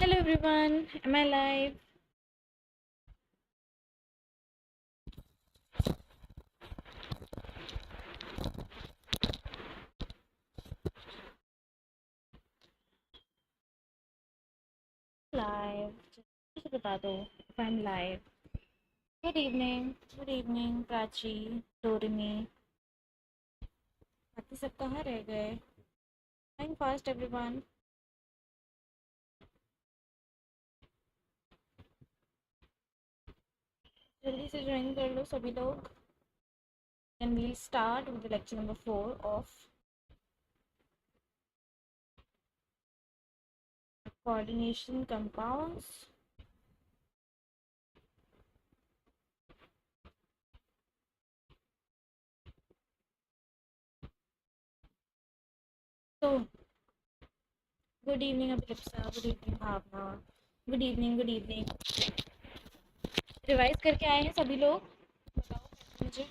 Hello everyone, am I live? Live. Just बता दो if I'm live. Good evening, Prachi, Dorimi. बाकी सब कहाँ रह गए? Time fast everyone. जल्दी से ज्वाइन कर लो सभी लोग. And we'll start with the lecture number 4 of coordination compounds. So, good evening Abhilipsa, good evening Bhavna, good evening, good evening. Revise करके आए हैं सभी लोग? बताओ मुझे.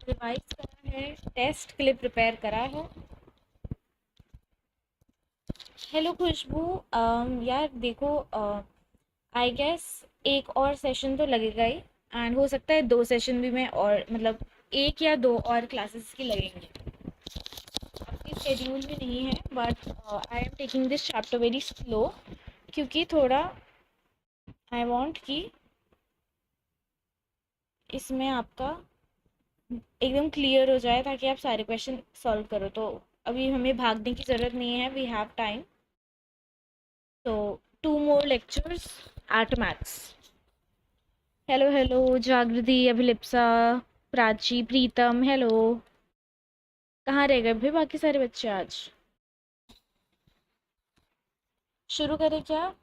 रिवाइज करा है, टेस्ट के लिए प्रिपेयर करा है. हेलो खुशबू. यार देखो, आई गेस एक और सेशन तो लगेगा ही. एंड हो सकता है 2 सेशन भी मैं और मतलब 1 या 2 और क्लासेस की लगेंगी. आपकी शेड्यूल में नहीं है but I am taking this chapter very slow क्योंकि थोड़ा आई वांट कि इसमें आपका एकदम क्लियर हो जाए ताकि आप सारे क्वेश्चन सॉल्व करो. तो अभी हमें भागने की ज़रूरत नहीं है, वी हैव टाइम. तो 2 more lectures at max. Hello hello जागृति, अभिलिप्सा, प्राची, प्रीतम. हेलो. कहाँ रह गए भाई बाकी सारे बच्चे आज? शुरू करें क्या?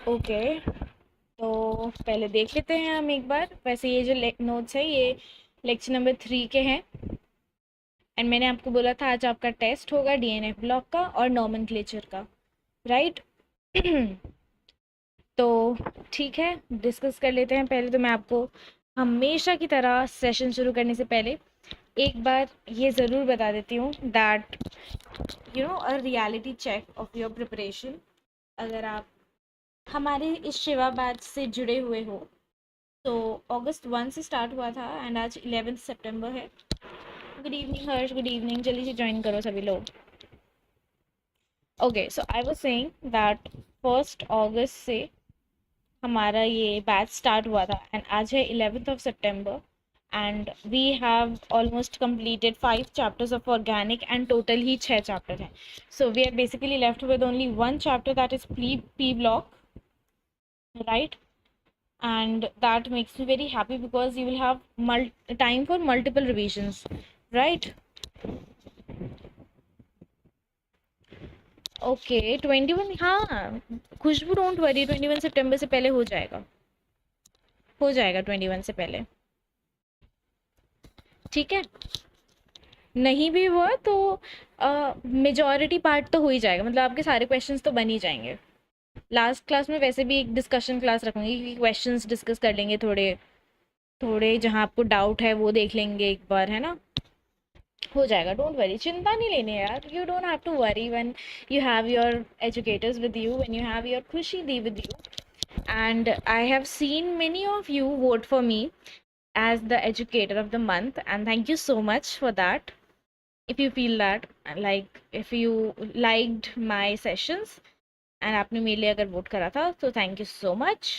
ओके. तो पहले देख लेते हैं हम एक बार. वैसे ये जो नोट्स है ये लेक्चर नंबर 3 के हैं. एंड मैंने आपको बोला था आज आपका टेस्ट होगा डीएनएफ ब्लॉक का और नॉमेनक्लेचर का, राइट? तो ठीक है, डिस्कस कर लेते हैं. पहले तो मैं आपको हमेशा की तरह सेशन शुरू करने से पहले एक बार ये ज़रूर बता देती हूँ that you know a reality check of your preparation. अगर आप हमारे इस शिवा बैच से जुड़े हुए हो तो अगस्त 1 से स्टार्ट हुआ था एंड आज 11 सितंबर है. गुड इवनिंग हर्ष, गुड इवनिंग. जल्दी से ज्वाइन करो सभी लोग. Okay, so I was saying that 1 अगस्त से हमारा ये बैच स्टार्ट हुआ था एंड आज है 11 सितंबर. And we have almost completed 5 chapters of organic and total ही 6 चैप्टर हैं. So we are basically left with only 1 chapter that is P block, right? And that makes me very happy because you will have time for multiple revisions, right? Okay 21. हाँ खुशबू, don't worry, 21 सितंबर से पहले हो जाएगा. हो जाएगा 21 से पहले, ठीक है? नहीं भी हुआ तो मेजॉरिटी पार्ट तो हो ही जाएगा. मतलब आपके सारे क्वेश्चंस तो बन ही जाएंगे. लास्ट क्लास में वैसे भी एक डिस्कशन क्लास रखूंगी कि क्वेश्चंस डिस्कस कर लेंगे थोड़े थोड़े. जहाँ आपको डाउट है वो देख लेंगे एक बार, है ना? हो जाएगा, डोंट वरी. चिंता नहीं लेनी है यार. You don't have to worry when you have your educators with you, when you have your Khushi di with you. And I have seen many of you vote for me as the educator of the month, and thank you so much for that. If you feel that, like if you liked my sessions and आपने मेरे लिए अगर vote करा था तो thank you so much.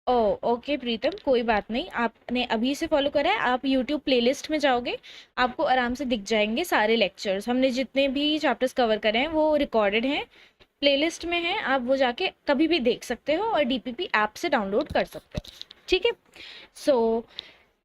Oh okay Pritam, कोई बात नहीं. आपने अभी से फॉलो करा है, आप यूट्यूब प्लेलिस्ट में जाओगे, आपको आराम से दिख जाएंगे सारे लेक्चर्स. हमने जितने भी चैप्टर्स कवर करे हैं वो रिकॉर्डेड हैं, प्लेलिस्ट में है. आप वो जाके कभी भी देख सकते हो और डीपीपी ऐप से डाउनलोड कर सकते हो, ठीक है? सो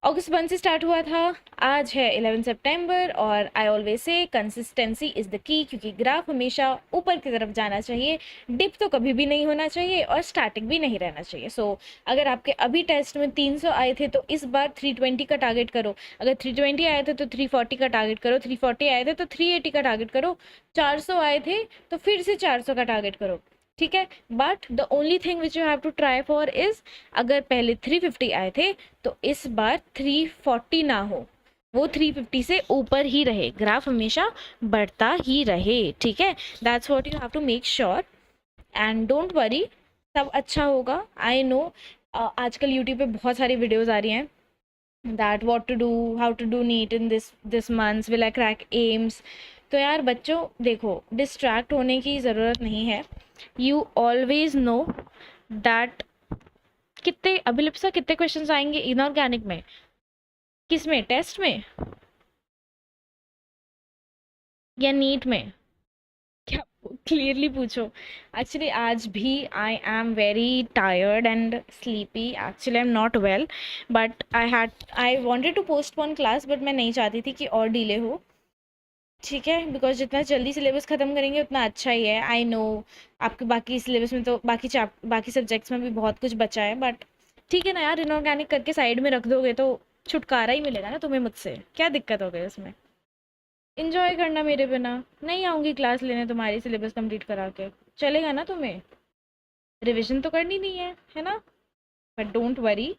अगस्त 1 से स्टार्ट हुआ था, आज है 11 सितंबर. और I always say consistency is the की, क्योंकि ग्राफ हमेशा ऊपर की तरफ जाना चाहिए. डिप तो कभी भी नहीं होना चाहिए और स्टैटिक भी नहीं रहना चाहिए. सो अगर आपके अभी टेस्ट में 300 आए थे तो इस बार 320 का टारगेट करो. अगर 320 आए थे तो 340 का टारगेट करो. 340 आए थे तो 380 का टारगेट करो. 400 आए थे तो फिर से 400 का टारगेट करो, ठीक है? But the only thing which you have to try for is, अगर पहले 350 आए थे तो इस बार 340 ना हो. वो 350 से ऊपर ही रहे, ग्राफ हमेशा बढ़ता ही रहे, ठीक है। That's what you have to make sure, and don't worry, सब अच्छा होगा। आई नो आजकल यूट्यूब पे बहुत सारी वीडियोस आ रही हैं that what to do, how to do NEET in this months, will I crack AIIMS. तो यार बच्चों देखो, डिस्ट्रैक्ट होने की ज़रूरत नहीं है। यू ऑलवेज नो दैट कितने अभिलिप्सा कितने क्वेश्चंस आएंगे इनऑर्गेनिक में, किस में, टेस्ट में या नीट में, क्या, क्लियरली पूछो। एक्चुअली आज भी I am very tired and sleepy, actually I am not well, but I wanted to postpone class, but मैं नहीं चाहती थी कि और डिले हो, ठीक है, बिकॉज जितना जल्दी सिलेबस ख़त्म करेंगे उतना अच्छा ही है। आई नो आपके बाकी सिलेबस में तो बाकी सब्जेक्ट्स में भी बहुत कुछ बचा है, बट ठीक है ना यार, इनऑर्गेनिक करके साइड में रख दोगे तो छुटकारा ही मिलेगा ना तुम्हें मुझसे, क्या दिक्कत हो गई उसमें। इंजॉय करना मेरे बिना, नहीं आऊँगी क्लास लेने तुम्हारी सिलेबस कंप्लीट करा के, चलेगा ना तुम्हें, रिविजन तो करनी नहीं है ना। But don't worry,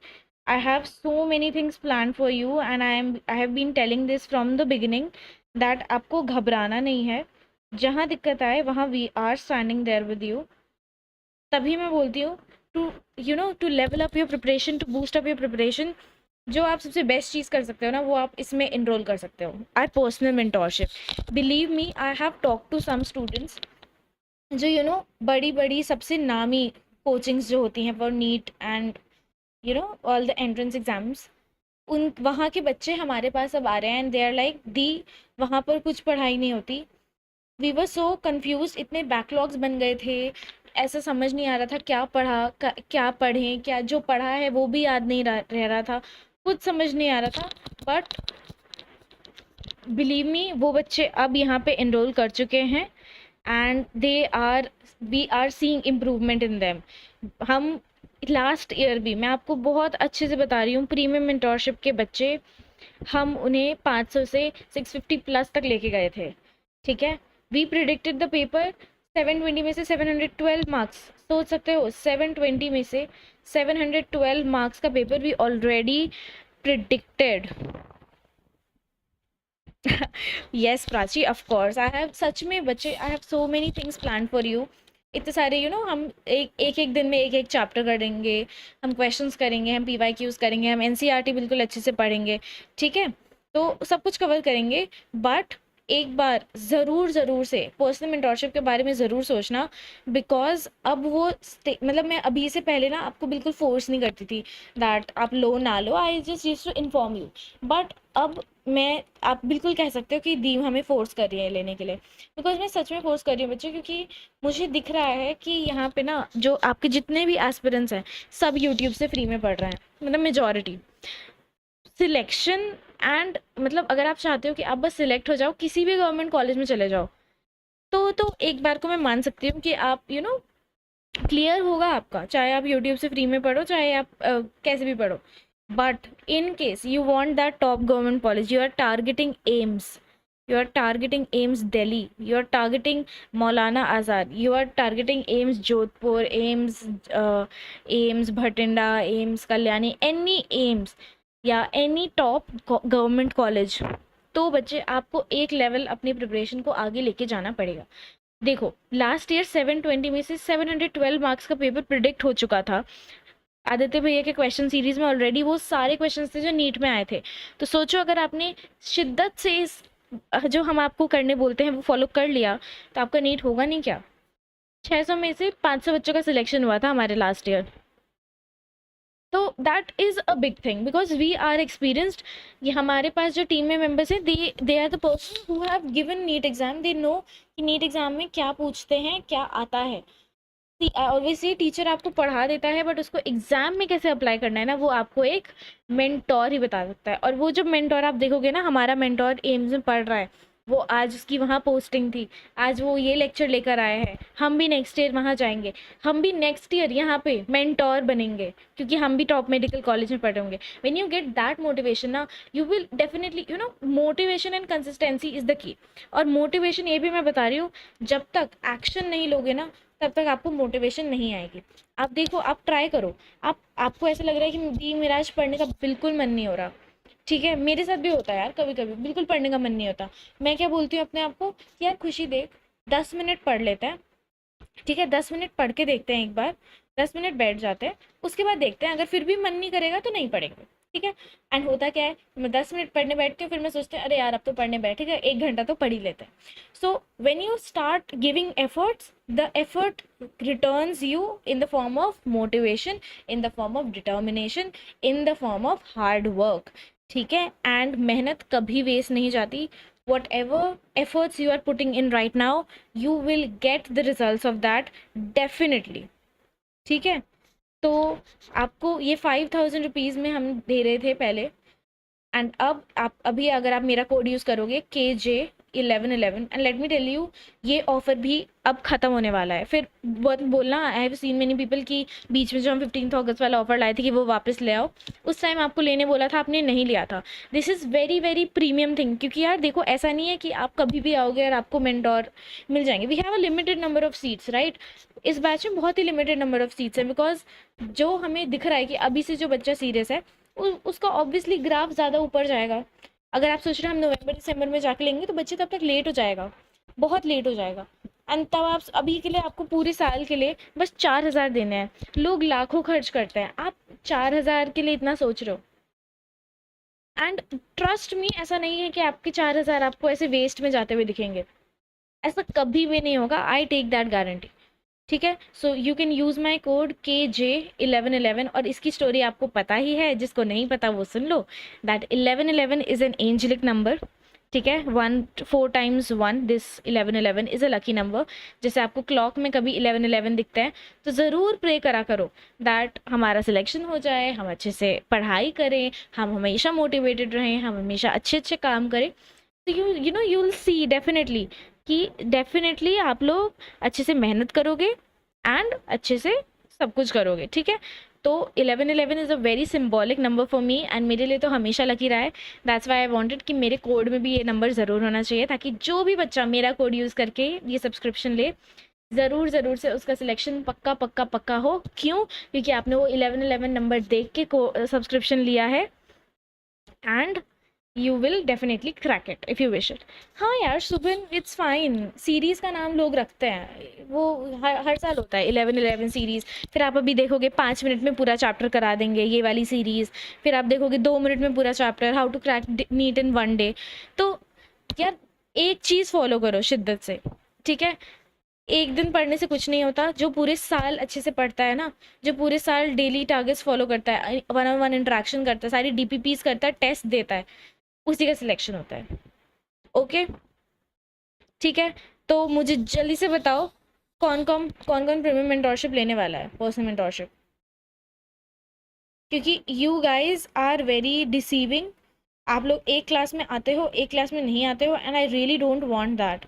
I have so many things plan for you, and I have been telling this from the beginning that आपको घबराना नहीं है, जहाँ दिक्कत आए वहाँ we are standing there with you. तभी मैं बोलती हूँ to to level up your preparation, to boost up your preparation. जो आप सबसे बेस्ट चीज़ कर सकते हो ना, वो आप इसमें इनरोल कर सकते हो, our personal mentorship. Believe me, I have talk to some students जो बड़ी बड़ी सबसे नामी कोचिंग्स जो होती हैं for NEET and all the entrance exams, उन वहाँ के बच्चे हमारे पास अब आ रहे हैं, and they are like the वहाँ पर कुछ पढ़ाई नहीं होती, वी वर सो कंफ्यूज, इतने बैकलॉग्स बन गए थे, ऐसा समझ नहीं आ रहा था क्या क्या पढ़ें, क्या जो पढ़ा है वो भी याद नहीं रह रहा था, कुछ समझ नहीं आ रहा था। बट बिलीव मी, वो बच्चे अब यहाँ पे एनरोल कर चुके हैं, and we are seeing improvement in them. हम लास्ट ईयर भी, मैं आपको बहुत अच्छे से बता रही हूँ, प्रीमियम मेंटोरशिप के बच्चे हम उन्हें 500 से 650 प्लस तक लेके गए थे, ठीक है। वी प्रिडिक्टेड द पेपर 720 में से 712 मार्क्स, सोच सकते हो 720 में से 712 मार्क्स का paper we already predicted. Yes Prachi, of course I have, सच में बच्चे, I have so many things plan for you. इतने सारे हम एक दिन में एक चैप्टर करेंगे, हम क्वेश्चंस करेंगे, हम PYQs करेंगे, हम NCERT बिल्कुल अच्छे से पढ़ेंगे, ठीक है, तो सब कुछ कवर करेंगे। बट एक बार ज़रूर से पर्सनल मेंटोरशिप के बारे में ज़रूर सोचना, बिकॉज अब वो मतलब मैं अभी से पहले ना आपको बिल्कुल फोर्स नहीं करती थी दैट आप लो ना लो, I just used to inform you. But अब मैं, आप बिल्कुल कह सकते हो कि दीव हमें फोर्स कर रही है लेने के लिए, बिकॉज मैं सच में फोर्स कर रही हूँ बच्चे, क्योंकि मुझे दिख रहा है कि यहाँ पे ना जो आपके जितने भी एस्पिरेंट्स हैं सब यूट्यूब से फ्री में पढ़ रहे हैं, मतलब मेजॉरिटी सिलेक्शन, एंड मतलब अगर आप चाहते हो कि आप बस सिलेक्ट हो जाओ, किसी भी गवर्नमेंट कॉलेज में चले जाओ, तो एक बार को मैं मान सकती हूँ कि आप क्लियर होगा आपका, चाहे आप यूट्यूब से फ्री में पढ़ो, चाहे आप कैसे भी पढ़ो। But in case you want that top government college, you are targeting AIIMS, you are targeting AIMS Delhi, you are targeting Maulana Azad, you are targeting AIMS Jodhpur, AIMS Bhatinda, AIMS Kalyani, any AIMS या any top government college, तो बच्चे आपको एक level अपनी preparation को आगे लेके जाना पड़ेगा। देखो लास्ट ईयर 720 में से 712 मार्क्स का पेपर प्रिडिक्ट हो चुका था, आदित्य भैया के क्वेश्चन सीरीज में ऑलरेडी वो सारे क्वेश्चन थे जो नीट में आए थे। तो सोचो अगर आपने शिद्दत से इस जो हम आपको करने बोलते हैं वो फॉलो कर लिया, तो आपका नीट होगा नहीं क्या। 600 में से 500 बच्चों का सिलेक्शन हुआ था हमारे लास्ट ईयर, तो that is a big thing, because we are experienced. ये हमारे पास जो टीम में मेंबर्स हैं, they are the person who have given NEET exam, they know कि नीट एग्जाम में क्या पूछते हैं, क्या आता है। ऑब्वियसली टीचर आपको पढ़ा देता है, बट उसको एग्जाम में कैसे अप्लाई करना है ना, वो आपको एक मेंटोर ही बता सकता है। और वो जो मेंटोर आप देखोगे ना, हमारा मेंटोर एम्स में पढ़ रहा है, वो आज उसकी वहाँ पोस्टिंग थी, आज वो ये लेक्चर लेकर आए हैं, हम भी नेक्स्ट ईयर वहाँ जाएंगे, हम भी नेक्स्ट ईयर यहाँ पे मेंटोर बनेंगे, क्योंकि हम भी टॉप मेडिकल कॉलेज में पढ़े होंगे। When you get that motivation ना, you will definitely motivation and consistency is the key. और मोटिवेशन ये भी मैं बता रही हूँ, जब तक एक्शन नहीं लोगे ना, तब तक आपको मोटिवेशन नहीं आएगी। आप देखो, आप ट्राई करो, आपको ऐसा लग रहा है कि दी मेरा आज पढ़ने का बिल्कुल मन नहीं हो रहा, ठीक है, मेरे साथ भी होता है यार, कभी कभी बिल्कुल पढ़ने का मन नहीं होता। मैं क्या बोलती हूँ अपने आप को कि यार खुशी देख, 10 मिनट पढ़ लेते हैं, ठीक है, 10 मिनट पढ़ के देखते हैं एक बार, 10 मिनट बैठ जाते हैं, उसके बाद देखते हैं, अगर फिर भी मन नहीं करेगा तो नहीं पढ़ेंगे, ठीक है। एंड होता क्या है, मैं 10 मिनट पढ़ने बैठती हूँ, फिर मैं सोचती हूँ अरे यार अब तो पढ़ने बैठेगा, 1 घंटा तो पढ़ ही लेते हैं। So when you start giving efforts, the effort returns you in the form of motivation, in the form of determination, in the form of hard work, ठीक है। एंड मेहनत कभी वेस्ट नहीं जाती। whatever efforts you are putting in right now, you will get the results of that definitely, ठीक है। तो आपको ये 5,000 रुपीज़ में हम दे रहे थे पहले, एंड अब आप अभी अगर आप मेरा कोड यूज़ करोगे KJ1111, and let me tell you, ये ऑफर भी अब ख़त्म होने वाला है। फिर बहुत बोलना, I have seen many people की बीच में जो हम 15th अगस्त वाला ऑफर लाए थे कि वो वापस ले आओ, उस टाइम आपको लेने बोला था, आपने नहीं लिया था। This is very very premium thing, क्योंकि यार देखो ऐसा नहीं है कि आप कभी भी आओगे और आपको मेंटोर मिल जाएंगे। We have a limited number of seats, right. इस बैच में बहुत ही लिमिटेड नंबर ऑफ सीट्स है, बिकॉज जो हमें दिख रहा है कि अभी से जो बच्चा सीरियस है उसका ऑब्वियसली ग्राफ ज़्यादा ऊपर जाएगा। अगर आप सोच रहे हैं हम नवंबर दिसंबर में जाके लेंगे तो बच्चे तब तक लेट हो जाएगा, बहुत लेट हो जाएगा। एंड तब आप अभी के लिए आपको पूरे साल के लिए बस 4,000 देने हैं। लोग लाखों खर्च करते हैं, आप 4,000 के लिए इतना सोच रहे हो। एंड ट्रस्ट मी, ऐसा नहीं है कि आपके 4,000 आपको ऐसे वेस्ट में जाते हुए दिखेंगे, ऐसा कभी भी नहीं होगा, आई टेक दैट गारंटी, ठीक है। So you can use my code KJ1111, और इसकी स्टोरी आपको पता ही है, जिसको नहीं पता वो सुन लो। That 1111 is an angelic number, ठीक है। 4 times 1, this 1111 is a lucky number. जैसे आपको क्लॉक में कभी 1111 दिखता है तो ज़रूर प्रे करा करो दैट हमारा सिलेक्शन हो जाए, हम अच्छे से पढ़ाई करें, हम हमेशा मोटिवेटेड रहें, हम हमेशा अच्छे अच्छे काम करें। तो you know you will see definitely कि डेफिनेटली आप लोग अच्छे से मेहनत करोगे एंड अच्छे से सब कुछ करोगे, ठीक है। तो 1111 is a very symbolic number for me, and मेरे लिए तो हमेशा लकी रहा है। दैट्स वाई आई वांटेड कि मेरे कोड में भी ये नंबर ज़रूर होना चाहिए, ताकि जो भी बच्चा मेरा कोड यूज़ करके ये सब्सक्रिप्शन ले, ज़रूर ज़रूर से उसका सिलेक्शन पक्का पक्का पक्का हो। क्यों? क्योंकि आपने वो 1111 नंबर देख के सब्सक्रिप्शन लिया है, and you will definitely crack it if you wish it. हाँ यार सुबिन, इट्स फाइन, सीरीज़ का नाम लोग रखते हैं, वो हर साल होता है 1111 सीरीज़। फिर आप अभी देखोगे 5 मिनट में पूरा चैप्टर करा देंगे ये वाली सीरीज़, फिर आप देखोगे 2 मिनट में पूरा chapter, how to crack NEET in 1 day। तो यार एक चीज़ फॉलो करो शिद्दत से, ठीक है। एक दिन पढ़ने से कुछ नहीं होता। जो पूरे साल अच्छे से पढ़ता है ना, जो पूरे साल डेली टारगेट्स फॉलो करता है, 1-on-1 इंटरेक्शन करता है, सारी DPPs करता है, टेस्ट देता है, उसी का सिलेक्शन होता है। ओके, ठीक है। तो मुझे जल्दी से बताओ कौन कौन प्रीमियम मेंटोरशिप लेने वाला है, पर्सनल मेंटोरशिप, क्योंकि you guys are very deceiving. आप लोग एक क्लास में आते हो, एक क्लास में नहीं आते हो, and I really don't want that,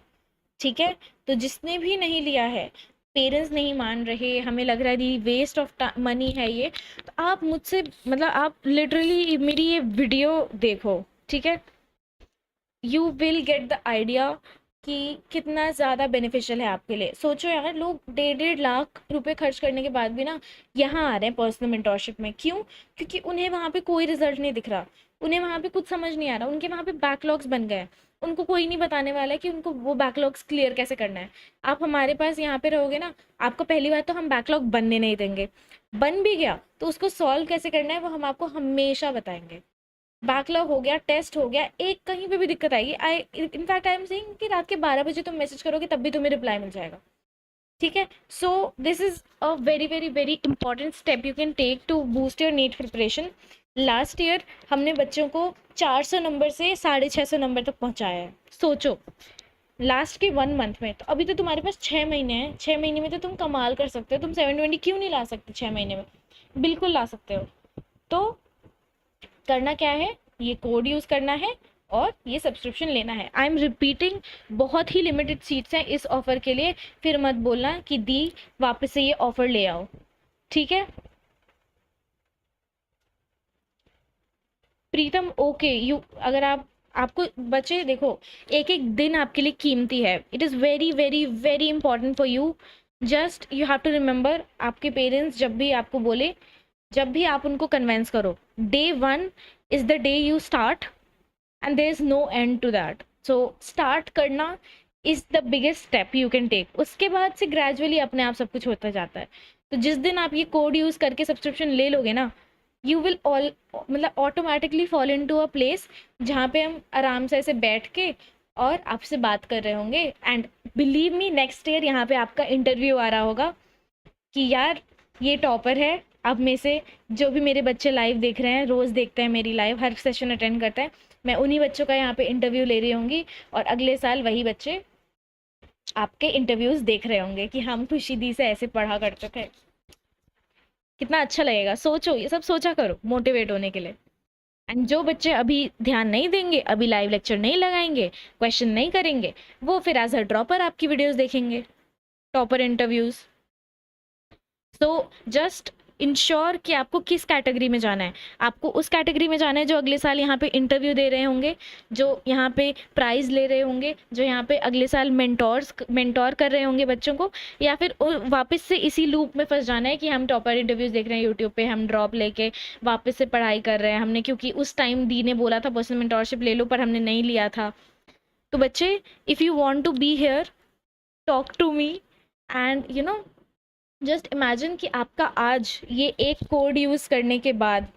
ठीक है। तो जिसने भी नहीं लिया है, पेरेंट्स नहीं मान रहे, हमें लग रहा है वेस्ट ऑफ मनी है ये, तो आप मुझसे मतलब आप लिटरली मेरी ये वीडियो देखो, ठीक है। You will get the idea कि कितना ज़्यादा बेनिफिशियल है आपके लिए। सोचो यार, लोग 1.5 लाख रुपए खर्च करने के बाद भी ना यहाँ आ रहे हैं पर्सनल मेंटोरशिप में। क्यों? क्योंकि उन्हें वहाँ पे कोई रिजल्ट नहीं दिख रहा, उन्हें वहाँ पे कुछ समझ नहीं आ रहा, उनके वहाँ पे बैकलॉग्स बन गए हैं, उनको कोई नहीं बताने वाला है कि उनको वो बैकलॉग्स क्लियर कैसे करना है। आप हमारे पास यहाँ पे रहोगे ना, आपको पहली बार तो हम बैकलॉग बनने नहीं देंगे, बन भी गया तो उसको सॉल्व कैसे करना है वो हम आपको हमेशा बताएंगे। बैकलॉग हो गया, टेस्ट हो गया, एक कहीं पे भी दिक्कत आएगी, इनफैक्ट आई एम सेइंग कि रात के 12 बजे तुम मैसेज करोगे तब भी तुम्हें रिप्लाई मिल जाएगा, ठीक है। So this is a very very very important step you can take to boost your NEET preparation. Last year हमने बच्चों को 400 नंबर से 650 नंबर तक पहुंचाया है। सोचो, लास्ट के 1 मंथ में। तो अभी तो तुम्हारे पास 6 महीने हैं, 6 महीने में तो तुम कमाल कर सकते हो। तुम 720 क्यों नहीं ला सकते 6 महीने में? बिल्कुल ला सकते हो। तो करना क्या है, ये कोड यूज़ करना है और ये सब्सक्रिप्शन लेना है। आई एम रिपीटिंग, बहुत ही लिमिटेड सीट्स हैं इस ऑफ़र के लिए। फिर मत बोलना कि दी वापस से ये ऑफ़र ले आओ, ठीक है। प्रीतम ओके, यू अगर आपको बच्चे देखो, एक एक दिन आपके लिए कीमती है। It is very very very important for you. Just you have to remember, आपके पेरेंट्स जब भी आपको बोले जब भी आप उनको कन्वेंस करो, day 1 is the day you start and there is no end to that. So start करना is the biggest step you can take. उसके बाद से ग्रेजुअली अपने आप सब कुछ होता जाता है। तो जिस दिन आप ये कोड यूज़ करके सब्सक्रिप्शन ले लोगे ना, यू विल ऑल मतलब automatically fall into a place जहाँ पे हम आराम से ऐसे बैठ के और आपसे बात कर रहे होंगे। And believe me, next year यहाँ पे आपका इंटरव्यू आ रहा होगा कि यार ये टॉपर है। अब में से जो भी मेरे बच्चे लाइव देख रहे हैं, रोज़ देखते हैं मेरी लाइव, हर सेशन अटेंड करते हैं, मैं उन्हीं बच्चों का यहाँ पे इंटरव्यू ले रही होंगी और अगले साल वही बच्चे आपके इंटरव्यूज़ देख रहे होंगे कि हम खुशी दी से ऐसे पढ़ा करते थे। कितना अच्छा लगेगा, सोचो, ये सब सोचा करो मोटिवेट होने के लिए। एंड जो बच्चे अभी ध्यान नहीं देंगे, अभी लाइव लेक्चर नहीं लगाएंगे, क्वेश्चन नहीं करेंगे, वो फिर एज अ ड्रॉपर आपकी वीडियोस देखेंगे, topper interviews. So just ensure कि आपको किस कैटेगरी में जाना है। आपको उस कैटेगरी में जाना है जो अगले साल यहाँ पे इंटरव्यू दे रहे होंगे, जो यहाँ पे प्राइज़ ले रहे होंगे, जो यहाँ पे अगले साल मेंटोर कर रहे होंगे बच्चों को, या फिर वापस से इसी लूप में फंस जाना है कि हम टॉपर इंटरव्यूज़ देख रहे हैं यूट्यूब पे, हम ड्रॉप लेके वापस से पढ़ाई कर रहे हैं हमने, क्योंकि उस टाइम दी ने बोला था पर्सनल मेंटोरशिप ले लो पर हमने नहीं लिया था। तो बच्चे, if you want to be here, talk to me and just imagine कि आपका आज ये एक कोड यूज़ करने के बाद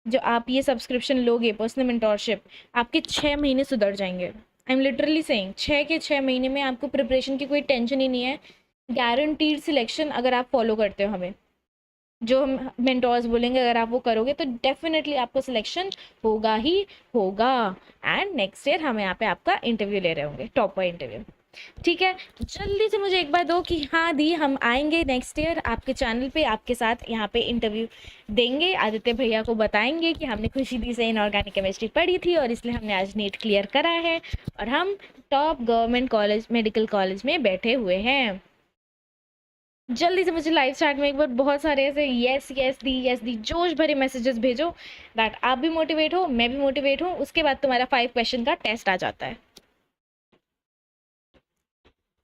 जो आप ये सब्सक्रिप्शन लोगे पर्सनल मेंटोरशिप, आपके 6 महीने सुधर जाएंगे। आई एम लिटरली सेइंग, 6 के 6 महीने में आपको प्रिपरेशन की कोई टेंशन ही नहीं है। गारंटीड सिलेक्शन अगर आप फॉलो करते हो हमें, जो हम मेंटोर्स बोलेंगे अगर आप वो करोगे तो डेफिनेटली आपको सिलेक्शन होगा ही होगा। एंड नेक्स्ट ईयर हम यहाँ पे आपका इंटरव्यू ले रहे होंगे, टॉपर इंटरव्यू। ठीक है, जल्दी से मुझे एक बार दो कि हाँ दी, हम आएंगे नेक्स्ट ईयर आपके चैनल पे, आपके साथ यहाँ पे इंटरव्यू देंगे, आदित्य भैया को बताएंगे कि हमने खुशी दी से इनऑर्गेनिक केमिस्ट्री पढ़ी थी और इसलिए हमने आज नीट क्लियर करा है और हम top government college, medical college में बैठे हुए हैं। जल्दी से मुझे लाइव चैट में एक बार बहुत सारे ऐसे यस दी जोश भरे मैसेजेस भेजो, दैट आप भी मोटिवेट हो, मैं भी मोटिवेट हूँ। उसके बाद तुम्हारा 5 क्वेश्चन का टेस्ट आ जाता है।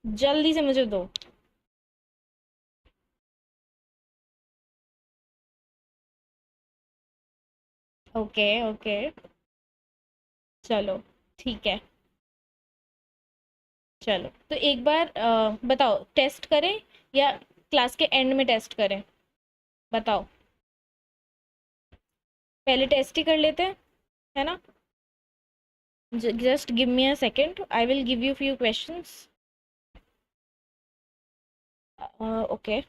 जल्दी से मुझे दो। ओके ओके, चलो ठीक है। चलो तो एक बार बताओ, टेस्ट करें या क्लास के एंड में टेस्ट करें, बताओ। पहले टेस्ट ही कर लेते हैं, है ना? Just give me a second, I will give you few questions. Okay.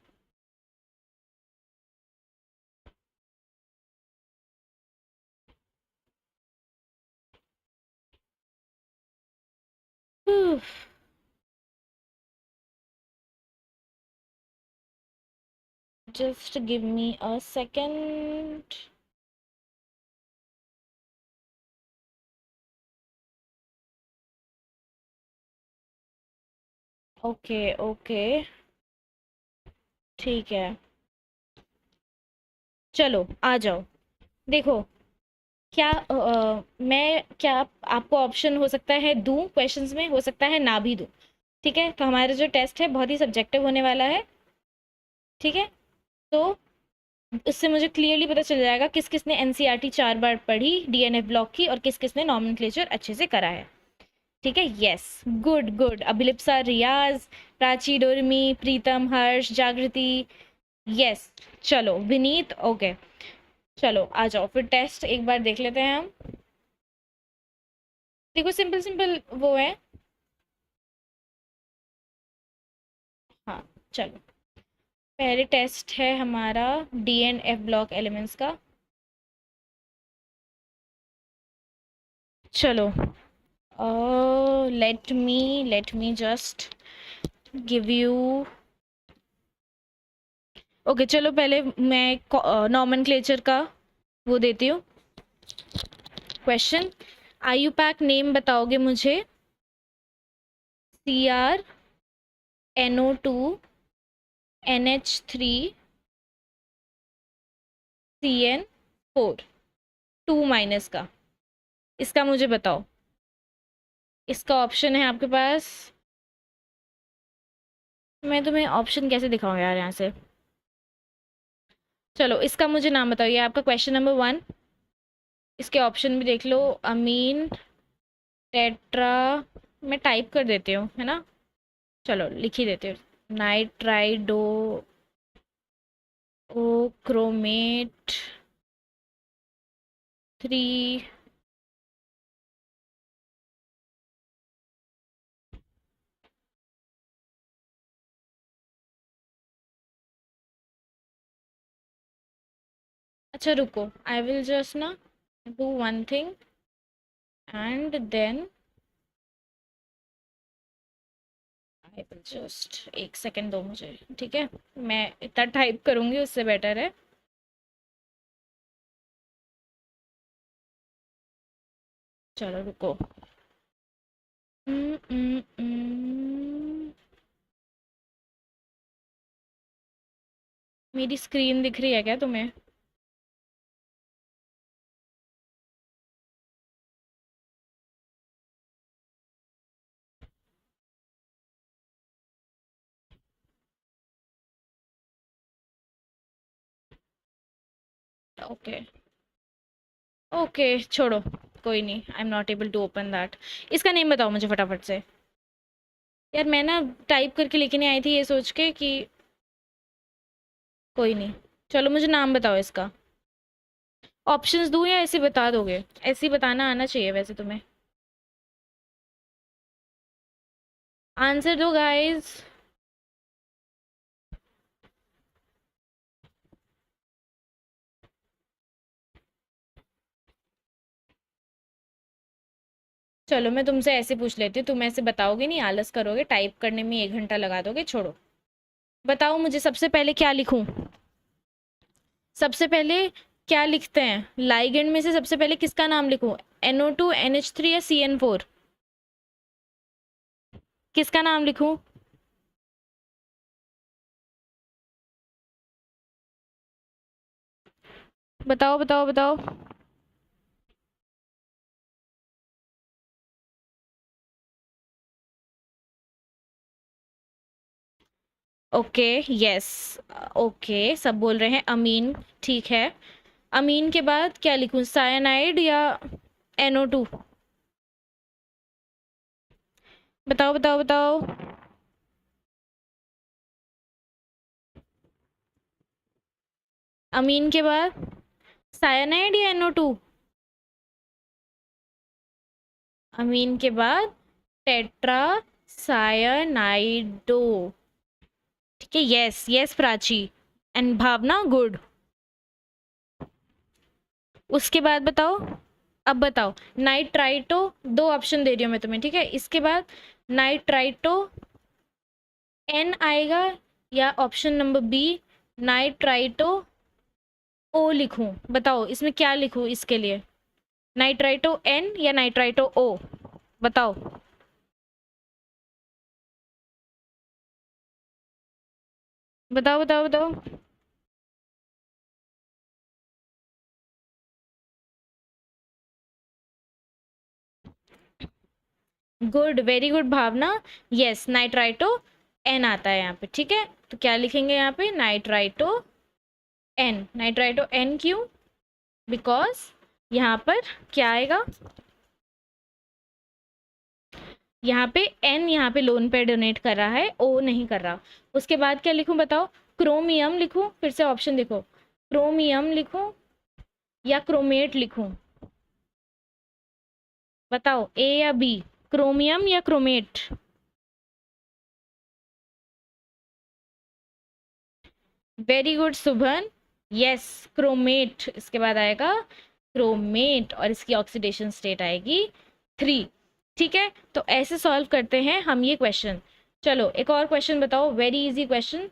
Just give me a second. Okay okay, ठीक है। चलो आ जाओ, देखो क्या मैं क्या आपको ऑप्शन हो सकता है दूं क्वेश्चंस में, हो सकता है ना भी दूं। ठीक है, तो हमारा जो टेस्ट है बहुत ही सब्जेक्टिव होने वाला है। ठीक है, तो इससे मुझे क्लियरली पता चल जाएगा किस किसने एनसीईआरटी 4 बार पढ़ी डीएनएफ ब्लॉक की और किस किसने नॉमेनक्लेचर अच्छे से करा है। ठीक है, यस, गुड गुड। अभिलिप्सा, रियाज, प्राची, डोरमी, प्रीतम, हर्ष, जागृति, यस। चलो विनीत, ओके। चलो आ जाओ फिर टेस्ट एक बार देख लेते हैं हम। देखो सिंपल सिंपल वो है। हाँ, चलो पहले टेस्ट है हमारा डीएनएफ ब्लॉक एलिमेंट्स का। चलो let me just give you, okay चलो पहले मैं नॉमेनक्लेचर का वो देती हूँ क्वेश्चन। आयुपैक नेम बताओगे मुझे, CrNO2NH3 CN4, 2- का, इसका मुझे बताओ। इसका ऑप्शन है आपके पास, मैं तुम्हें ऑप्शन कैसे दिखाऊँ यार यहाँ से। चलो इसका मुझे नाम बताओ, ये आपका क्वेश्चन नंबर 1। इसके ऑप्शन भी देख लो। अमीन, टेट्रा, मैं टाइप कर देती हूँ, है ना? चलो लिख ही देते हो। Nitrido o chromate 3। अच्छा रुको, आई विल जस्ट ना do one thing and then I will just, एक सेकेंड दो मुझे, ठीक है? मैं इतना टाइप करूँगी उससे बेटर है। चलो रुको। उम, उम, उम, मेरी स्क्रीन दिख रही है क्या तुम्हें? ओके। ओके छोड़ो, कोई नहीं, I am not able to open that. इसका नेम बताओ मुझे फटाफट से। यार मैं ना टाइप करके लेके नहीं आई थी ये सोच के कि कोई नहीं। चलो मुझे नाम बताओ इसका। ऑप्शंस दूं या ऐसे बता दोगे? ऐसे ही बताना आना चाहिए वैसे तुम्हें। आंसर दो गाइस। चलो मैं तुमसे ऐसे पूछ लेती हूँ, तुम ऐसे बताओगे नहीं, आलस करोगे, टाइप करने में 1 घंटा लगा दोगे, छोड़ो। बताओ मुझे सबसे पहले क्या लिखूं? सबसे पहले क्या लिखते हैं लाइगेंड में से? सबसे पहले किसका नाम लिखूं? NO2, NH3 या CN4? किसका नाम लिखूं? बताओ बताओ बताओ। ओके। यस। ओके सब बोल रहे हैं अमीन। ठीक है। अमीन के बाद क्या लिखूं, साइनाइड या NO2? बताओ बताओ बताओ। अमीन के बाद साइनाइड या NO2? अमीन के बाद टेट्रा साइनाइडो। ठीक है, yes yes Prachi and Bhavna, good. उसके बाद बताओ। अब बताओ। नाइट्राइटो, दो ऑप्शन दे रही हूँ मैं तुम्हें, ठीक है? इसके बाद नाइट्राइटो N आएगा या option number B nitrito O लिखूं? बताओ इसमें क्या लिखूं इसके लिए, नाइट्राइटो N या नाइट्राइटो O? बताओ बताओ बताओ बताओ। गुड, वेरी गुड भावना। यस, नाइट्राइटो N आता है यहाँ पे, ठीक है? तो क्या लिखेंगे यहाँ पे? Nitrito N। नाइट्राइटो N क्यों? बिकॉज यहाँ पर क्या आएगा, यहाँ पे N यहाँ पे लोन पे डोनेट कर रहा है, O नहीं कर रहा। उसके बाद क्या लिखूं बताओ? क्रोमियम लिखूं? फिर से ऑप्शन देखो, क्रोमियम लिखूं या क्रोमेट लिखूं? बताओ A या B, क्रोमियम या chromate? Very good Subhan. Yes, chromate इसके बाद आएगा, क्रोमेट, और इसकी ऑक्सीडेशन स्टेट आएगी 3। ठीक है, तो ऐसे सॉल्व करते हैं हम ये क्वेश्चन। चलो एक और क्वेश्चन बताओ, वेरी इजी क्वेश्चन।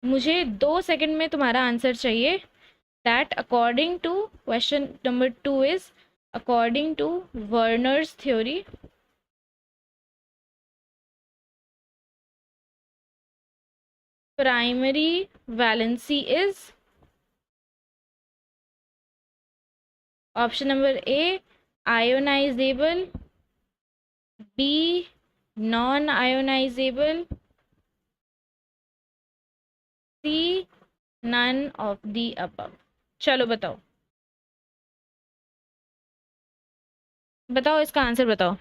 मुझे 2 सेकंड में तुम्हारा आंसर चाहिए। That according to question number 2 is, according to Werner's theory, primary valency is, option number A ionisable, B non ionisable, C none of the above. चलो बताओ, बताओ इसका answer बताओ।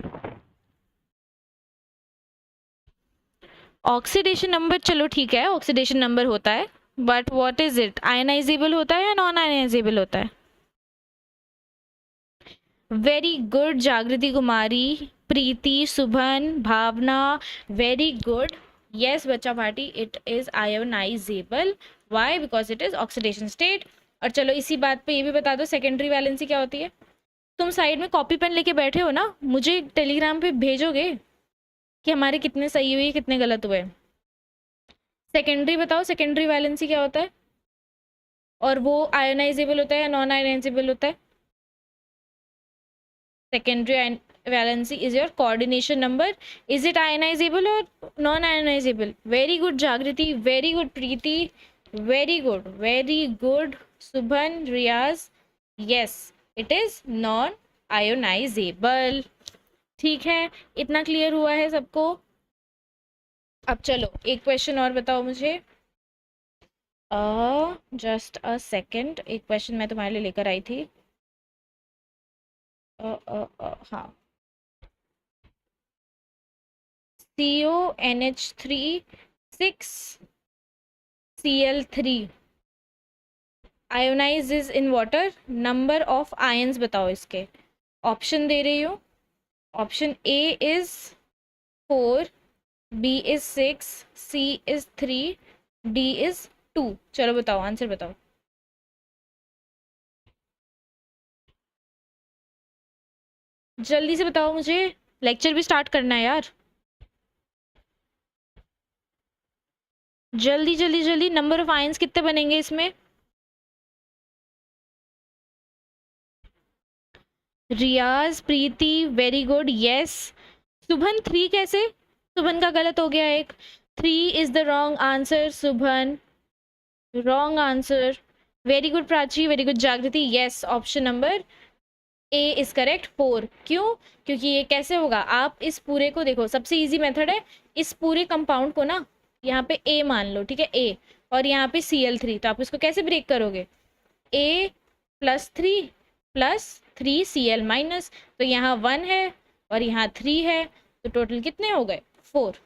Oxidation number, चलो ठीक है, ऑक्सीडेशन नंबर होता है, but what is it? Ionisable होता है या नॉन आयनाइजेबल होता है? Very good Jagriti Kumari, Preeti, Subhan, Bhavna, very good. Yes बच्चा party, it is ionisable. Why? Because it is oxidation state. और चलो इसी बात पे ये भी बता दो, सेकेंडरी वैलेंसी क्या होती है? तुम साइड में कॉपी पेन लेके बैठे हो ना, मुझे टेलीग्राम पे भेजोगे कि हमारे कितने सही हुए कितने गलत हुए? सेकेंडरी बताओ, सेकेंडरी वैलेंसी क्या होता है? और वो आयोनाइजेबल होता है या नॉन आयोनाइजेबल होता है? Secondary valency is your coordination number. Is it ionizable or non-ionizable? Very good Jagriti, very good Preeti, very good, very good Subhan, Riaz. Yes, it is non-ionizable. ठीक है, इतना क्लियर हुआ है सबको? अब चलो एक क्वेश्चन और बताओ मुझे। जस्ट अ सेकेंड, एक क्वेश्चन मैं तुम्हारे लिए लेकर आई थी। हाँ, CONH3 6Cl3 ionise in water, number of ions बताओ इसके। ऑप्शन दे रही हूँ। Option A is 4, B is 6, C is 3, D is 2। चलो बताओ, आंसर बताओ। जल्दी से बताओ मुझे, लेक्चर भी स्टार्ट करना है यार। जल्दी जल्दी जल्दी, नंबर ऑफ आयंस कितने बनेंगे इसमें? Riyaz, Preeti, very good, yes. Subhan 3 कैसे? सुभन का गलत हो गया एक। 3 is the wrong answer Subhan, wrong answer. Very good Prachi, very good Jagriti, yes option number A is correct 4। क्यों? क्योंकि ये कैसे होगा, आप इस पूरे को देखो, सबसे इजी मेथड है, इस पूरे कंपाउंड को ना यहाँ पे ए मान लो, ठीक है, ए, और यहाँ पे Cl3, तो आप इसको कैसे ब्रेक करोगे? A +3 + 3 Cl-, तो यहाँ 1 है और यहाँ 3 है, तो टोटल कितने हो गए? 4।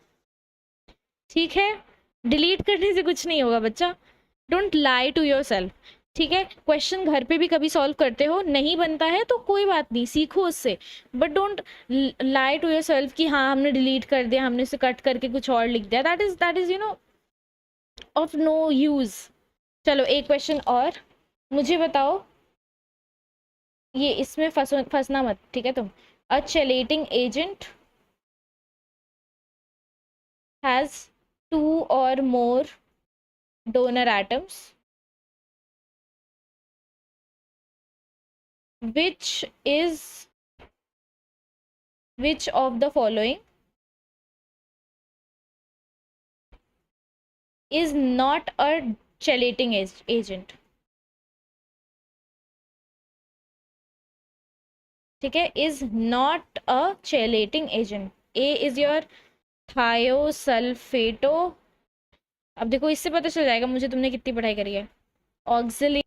ठीक है, डिलीट करने से कुछ नहीं होगा बच्चा, don't lie to yourself. ठीक है, क्वेश्चन घर पे भी कभी सॉल्व करते हो, नहीं बनता है तो कोई बात नहीं, सीखो उससे, but don't lie to yourself कि हाँ हमने डिलीट कर दिया, हमने इसे कट करके कुछ और लिख दिया, that is of no use. चलो एक क्वेश्चन और मुझे बताओ, ये इसमें फंसना मत, ठीक है तुम। A chelating agent has 2 or more donor atoms, which is which of the following is not a chelating agent? ठीक है, is not a chelating agent. A is your thiosulfato, अब देखो इससे पता चल जाएगा मुझे तुमने कितनी पढ़ाई करी है। ऑक्सिलिक,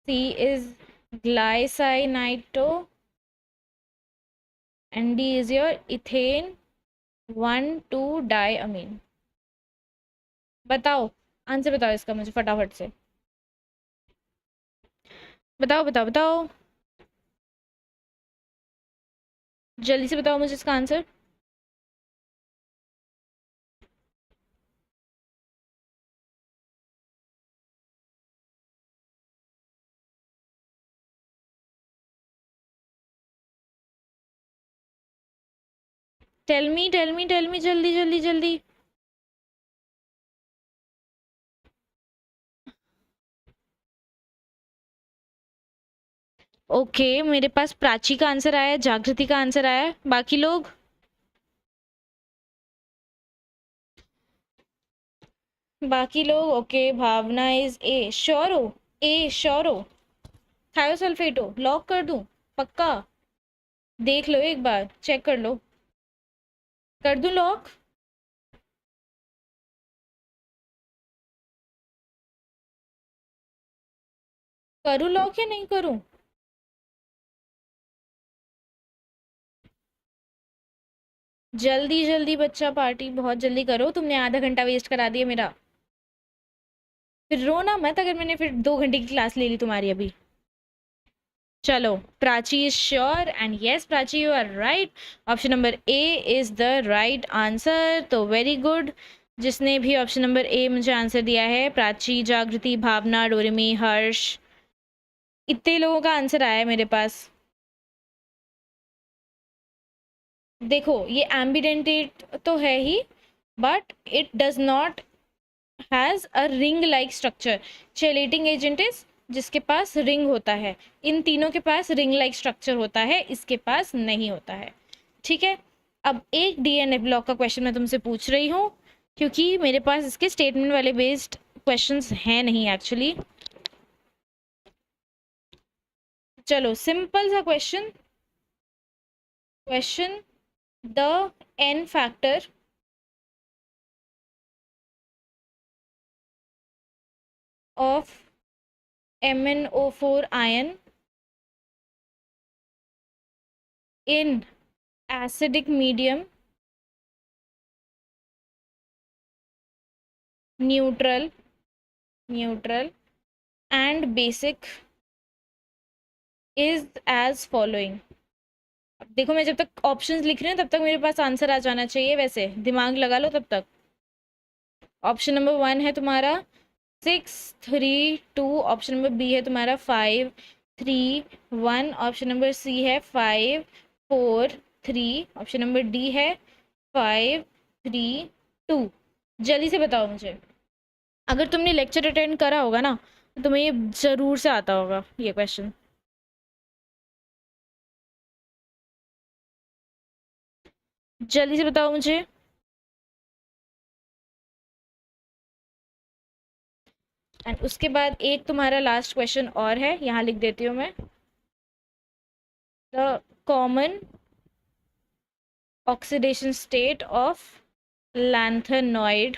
C is glycinito, and D is your ethane 1,2-diamine। बताओ, आंसर बताओ इसका मुझे फटाफट से, बताओ बताओ बताओ, जल्दी से बताओ मुझे इसका answer. Tell me tell me tell me, जल्दी जल्दी जल्दी। ओके, मेरे पास प्राची का आंसर आया, जागृति का आंसर आया, बाकी लोग? बाकी लोग okay, Bhavna is A, sure हो? ए श्योर हो? थायोसल्फेटो लॉक कर दूं? पक्का? देख लो एक बार, चेक कर लो, कर दूं लॉक? करूँ लॉक या नहीं करूँ? जल्दी जल्दी बच्चा पार्टी बहुत जल्दी करो, तुमने आधा घंटा वेस्ट करा दिया मेरा। फिर रोना मत अगर मैंने फिर 2 घंटे की क्लास ले ली तुम्हारी अभी। चलो, Prachi is sure and yes Prachi you are right. Option number A is the right answer, तो वेरी गुड। जिसने भी ऑप्शन नंबर ए मुझे आंसर दिया है, प्राची, जागृति, भावना, डोरेमी, हर्ष, इतने लोगों का आंसर आया है मेरे पास। देखो ये एम्बिडेंटेट तो है ही, but it does not has a ring like structure. Chelating agent is जिसके पास रिंग होता है, इन तीनों के पास रिंग लाइक स्ट्रक्चर होता है, इसके पास नहीं होता है। ठीक है, अब एक डीएनए ब्लॉक का क्वेश्चन मैं तुमसे पूछ रही हूँ, क्योंकि मेरे पास इसके स्टेटमेंट वाले बेस्ड क्वेश्चंस हैं नहीं एक्चुअली। चलो सिंपल सा question, the N factor of MnO4 ion in acidic medium, neutral and basic is as following। अब देखो मैं जब तक ऑप्शंस लिख रही हूँ तब तक मेरे पास आंसर आ जाना चाहिए, वैसे दिमाग लगा लो तब तक। ऑप्शन नंबर 1 है तुम्हारा 6, 3, 2। ऑप्शन नंबर बी है तुम्हारा 5, 3, 1। ऑप्शन नंबर सी है 5, 4, 3। ऑप्शन नंबर डी है 5, 3, 2। जल्दी से बताओ मुझे। अगर तुमने लेक्चर अटेंड करा होगा ना तो तुम्हें ये जरूर से आता होगा ये क्वेश्चन। जल्दी से बताओ मुझे। एंड उसके बाद एक तुम्हारा लास्ट क्वेश्चन और है, यहाँ लिख देती हूँ मैं। The common oxidation state of lanthanoid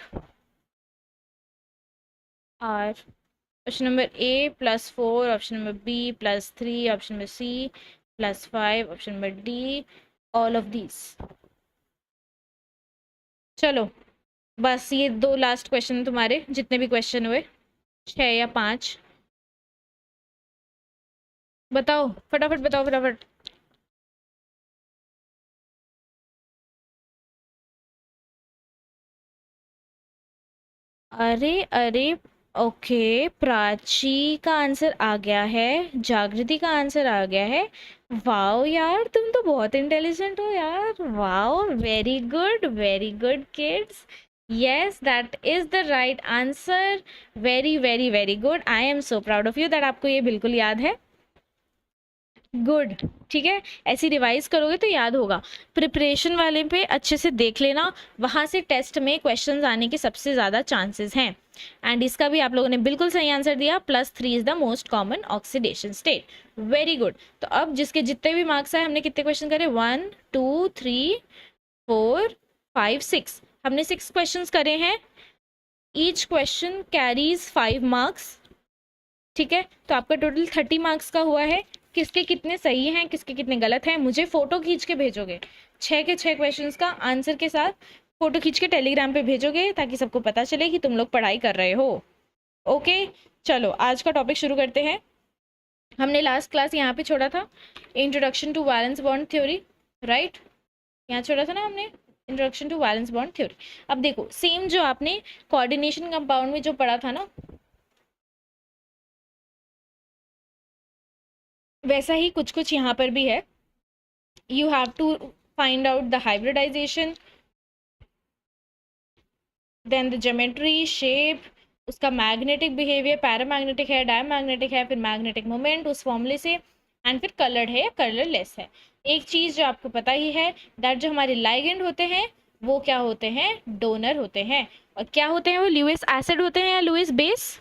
are. Option number A +4, option number B +3, option number C +5, option number D all of these. चलो बस ये 2 लास्ट क्वेश्चन तुम्हारे, जितने भी क्वेश्चन हुए 6 या 5। बताओ फटाफट, बताओ फटाफट। अरे अरे, ओके, प्राची का आंसर आ गया है, जागृति का आंसर आ गया है। वाओ यार, तुम तो बहुत इंटेलिजेंट हो यार। Wow, very good kids. Yes that is the right answer. Very very very good, I am so proud of you that आपको ये बिल्कुल याद है। गुड, ठीक है, ऐसी रिवाइज करोगे तो याद होगा। प्रिपरेशन वाले पे अच्छे से देख लेना, वहाँ से टेस्ट में क्वेश्चंस आने के सबसे ज़्यादा चांसेस हैं। एंड इसका भी आप लोगों ने बिल्कुल सही आंसर दिया, +3 is the most common oxidation state. Very good. तो अब जिसके जितने भी मार्क्स आए, हमने कितने क्वेश्चन करे, 1, 2, 3, 4, 5, 6, हमने 6 क्वेश्चन करे हैं। Each question carries 5 marks. ठीक है, तो आपका टोटल 30 मार्क्स का हुआ है। किसके कितने सही हैं, किसके कितने गलत हैं, मुझे फोटो खींच के भेजोगे 6 के 6 क्वेश्चंस का आंसर के साथ। फोटो खींच के टेलीग्राम पे भेजोगे ताकि सबको पता चले कि तुम लोग पढ़ाई कर रहे हो। ओके, चलो आज का टॉपिक शुरू करते हैं। हमने लास्ट क्लास यहाँ पे छोड़ा था, introduction to valence bond theory, right. यहाँ छोड़ा था ना हमने, introduction to valence bond theory. अब देखो सेम जो आपने कोऑर्डिनेशन कंपाउंड में जो पढ़ा था ना, वैसा ही कुछ कुछ यहाँ पर भी है। You have to find out the hybridisation, then the geometry, shape, उसका मैग्नेटिक बिहेवियर, पैरामैग्नेटिक है, डायमैग्नेटिक है, फिर मैग्नेटिक मोमेंट उस फॉर्मूले से, एंड फिर कलर्ड है या कलरलेस है। एक चीज़ जो आपको पता ही है, दैट जो हमारे लाइगेंड होते हैं वो क्या होते हैं, डोनर होते हैं। और क्या होते हैं वो, लुईस एसिड होते हैं या लुईस बेस?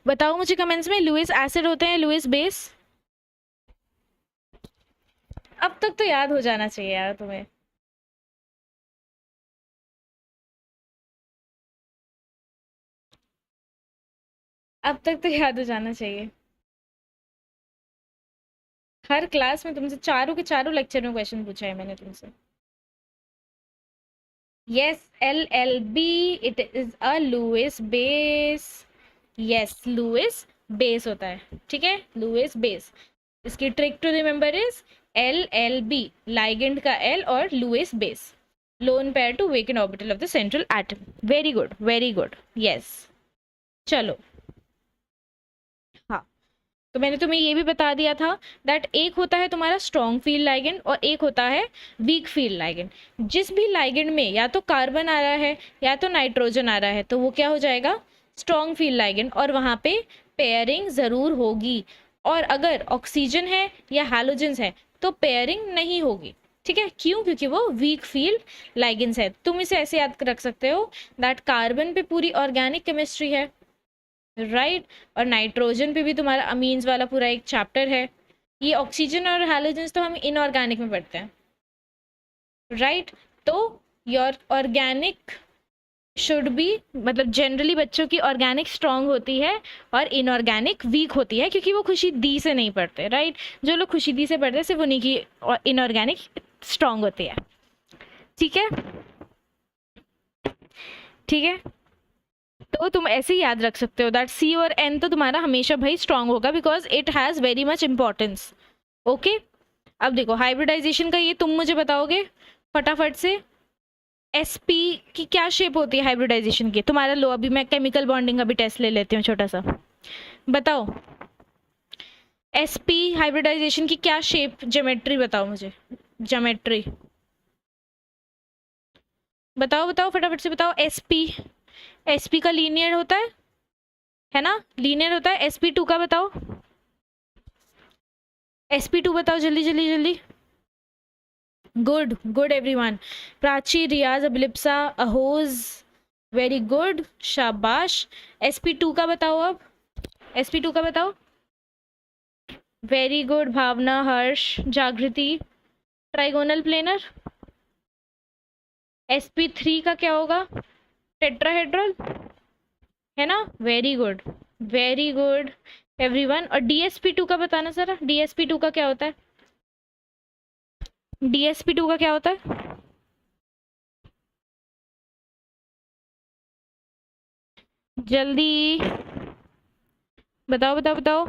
बताओ मुझे कमेंट्स में, लुईस एसिड होते हैं, लुईस बेस? अब तक तो याद हो जाना चाहिए यार तुम्हें। अब तक तो याद हो जाना चाहिए। हर क्लास में तुमसे चारों के चारों लेक्चर में क्वेश्चन पूछा है मैंने तुमसे। Yes, LLB, it is a Lewis base. Yes, Lewis base होता है, ठीक है, लुईस बेस। इसकी trick to remember is LLB, ligand का L और Lewis base, lone pair to vacant orbital of the central atom. Very good, very good, yes. चलो, हाँ, तो मैंने तुम्हें ये भी बता दिया था दैट एक होता है तुम्हारा स्ट्रॉन्ग फील्ड लाइगेंड और एक होता है वीक फील्ड लाइगेंड। जिस भी लाइगेंड में या तो कार्बन आ रहा है या तो नाइट्रोजन आ रहा है तो वो क्या हो जाएगा, स्ट्रॉन्ग फील्ड लाइगेंड, और वहाँ पे पेयरिंग ज़रूर होगी। और अगर ऑक्सीजन है या हैलोजेंस है तो पेयरिंग नहीं होगी, ठीक है, क्यों, क्योंकि वो वीक फील्ड लाइगेंड्स है। तुम इसे ऐसे याद रख सकते हो दैट कार्बन पे पूरी ऑर्गेनिक केमिस्ट्री है, राइट, और नाइट्रोजन पे भी तुम्हारा अमीन्स वाला पूरा एक चैप्टर है। ये ऑक्सीजन और हैलोजेंस तो हम इनऑर्गेनिक में पढ़ते हैं, राइट। तो योर ऑर्गेनिक शुड बी, मतलब जनरली बच्चों की ऑर्गेनिक स्ट्रांग होती है और इनऑर्गेनिक वीक होती है, क्योंकि वो खुशी दी से नहीं पढ़ते, राइट। जो लोग खुशी दी से पढ़ते हैं सिर्फ उन्हीं की इनऑर्गेनिक स्ट्रांग होती है, ठीक है, ठीक है। तो तुम ऐसे ही याद रख सकते हो दैट सी और एन तो तुम्हारा हमेशा भाई स्ट्रांग होगा because it has very much importance, okay. अब देखो हाइब्रिडाइजेशन का ये तुम मुझे बताओगे फटाफट से, SP की क्या शेप होती है हाइब्रिडाइजेशन की, तुम्हारा लो अभी मैं केमिकल बॉन्डिंग का भी टेस्ट ले लेती हूँ छोटा सा, बताओ SP हाइब्रिडाइजेशन की क्या शेप, ज्योमेट्री बताओ मुझे, ज्योमेट्री बताओ, बताओ फटाफट से बताओ। SP का लीनियर होता है ना, लीनियर होता है। SP2 का बताओ, SP2 बताओ, जल्दी जल्दी जल्दी। गुड गुड एवरीवन, प्राची, रियाज, अबिलिप्सा, अहोज, वेरी गुड, शाबाश। SP2 का बताओ अब, SP2 का बताओ, वेरी गुड, भावना, हर्ष, जागृति, ट्राइगोनल प्लेनर। SP3 का क्या होगा, टेट्राहेड्रल, है ना, वेरी गुड एवरीवन। और DSP2 का बताना जरा, DSP2 का क्या होता है, DSP2 का क्या होता है, जल्दी बताओ बताओ बताओ।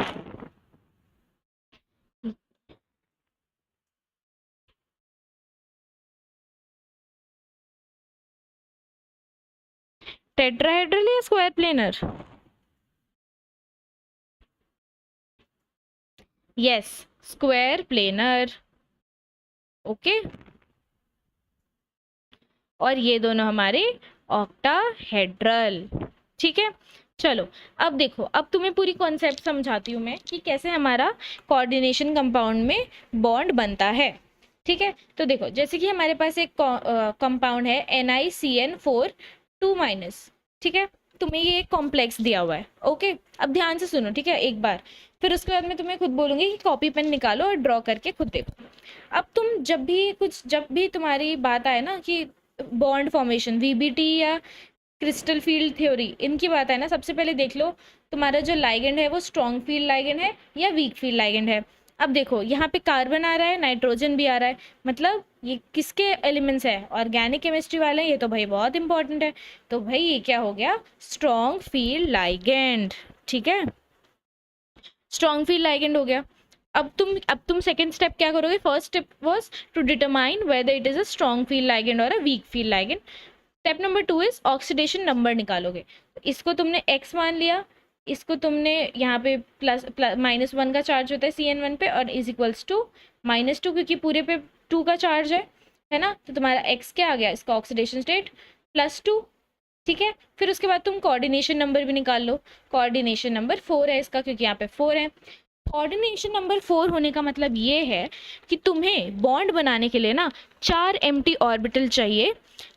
टेट्राहेड्रल या square planar, yes, square planar, okay. और ये दोनों हमारे ऑक्टाहेड्रल, ठीक है। चलो, अब देखो, अब तुम्हें पूरी कॉन्सेप्ट समझाती हूँ मैं कि कैसे हमारा कोऑर्डिनेशन कंपाउंड में बॉन्ड बनता है, ठीक है। तो देखो, जैसे कि हमारे पास एक कंपाउंड है NiCN4 2-, ठीक है। तुम्हें ये एक कॉम्प्लेक्स दिया हुआ है, ओके। अब ध्यान से सुनो, ठीक है, एक बार, फिर उसके बाद मैं तुम्हें खुद बोलूंगी कि कॉपी पेन निकालो और ड्रॉ करके खुद देखो। अब तुम जब भी तुम्हारी बात आए ना कि बॉन्ड फॉर्मेशन, VBT या क्रिस्टल फील्ड थ्योरी, इनकी बात है ना, सबसे पहले देख लो तुम्हारा जो लाइगेंड है वो स्ट्रॉन्ग फील्ड लाइगेंड है या वीक फील्ड लाइगेंड है। अब देखो, यहाँ पे कार्बन आ रहा है, नाइट्रोजन भी आ रहा है, मतलब ये किसके एलिमेंट्स है, ऑर्गेनिक केमिस्ट्री वाले हैं, ये तो भाई बहुत इंपॉर्टेंट है। तो भाई ये क्या हो गया, स्ट्रॉन्ग फील्ड लाइगेंड, ठीक है, स्ट्रॉन्ग फील्ड लाइगेंड हो गया। अब तुम सेकंड स्टेप क्या करोगे, first step was to determine whether it is a strong field ligand और a weak field ligand. Step number 2 is oxidation number निकालोगे। इसको तुमने x मान लिया, इसको तुमने यहाँ पे प्लस -1 का चार्ज होता है CN1 पे और इज इक्वल्स टू -2, क्योंकि पूरे पे 2 का चार्ज है ना, तो तुम्हारा x क्या आ गया, इसका ऑक्सीडेशन स्टेट +2, ठीक है। फिर उसके बाद तुम कोऑर्डिनेशन नंबर भी निकाल लो, कोऑर्डिनेशन नंबर 4 है इसका, क्योंकि यहाँ पे 4 है। कोऑर्डिनेशन नंबर 4 होने का मतलब ये है कि तुम्हें बॉन्ड बनाने के लिए ना 4 एम्प्टी ऑर्बिटल चाहिए।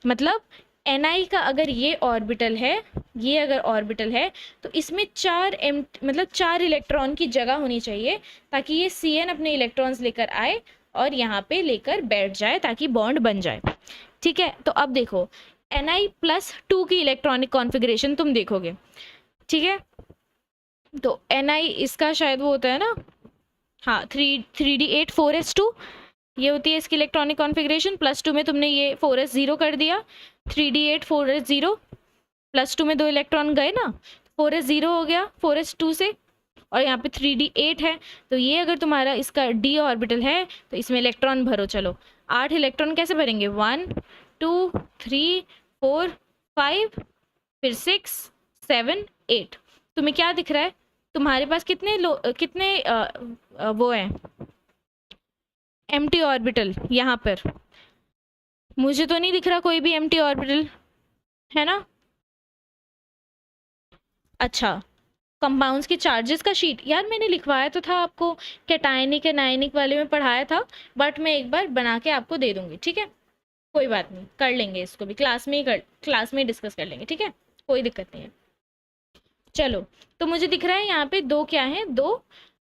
मतलब Ni का अगर ये ऑर्बिटल है, ये अगर ऑर्बिटल है तो इसमें 4 इलेक्ट्रॉन की जगह होनी चाहिए, ताकि ये Cn अपने इलेक्ट्रॉन्स लेकर आए और यहाँ पे लेकर बैठ जाए ताकि बॉन्ड बन जाए, ठीक है। तो अब देखो, Ni+2 की इलेक्ट्रॉनिक कॉन्फ़िगरेशन तुम देखोगे, ठीक है। तो Ni इसका शायद वो होता है ना, हाँ 3d8 4s2, ये होती है इसकी इलेक्ट्रॉनिक कॉन्फ़िगरेशन। +2 में तुमने ये 4s0 कर दिया, 3d8 4s0, +2 में 2 इलेक्ट्रॉन गए ना, 4s0 हो गया 4s2 से, और यहाँ पे 3d8 है, तो ये अगर तुम्हारा इसका d ऑर्बिटल है तो इसमें इलेक्ट्रॉन भरो। चलो 8 इलेक्ट्रॉन कैसे भरेंगे, 1 2 3 4 5, फिर 6 7 8। तुम्हें क्या दिख रहा है, तुम्हारे पास कितने वो हैं एम्प्टी ऑर्बिटल यहाँ पर? मुझे तो नहीं दिख रहा कोई भी एम्प्टी ऑर्बिटल, है ना? अच्छा, कंपाउंड्स के चार्जेस का शीट, यार मैंने लिखवाया तो था आपको, कैटायनिक एनायनिक वाले में पढ़ाया था, बट मैं एक बार बना के आपको दे दूंगी, ठीक है? कोई बात नहीं, कर लेंगे इसको भी, क्लास में ही डिस्कस कर लेंगे, ठीक है? कोई दिक्कत नहीं है। चलो, तो मुझे दिख रहा है यहाँ पे दो क्या है, दो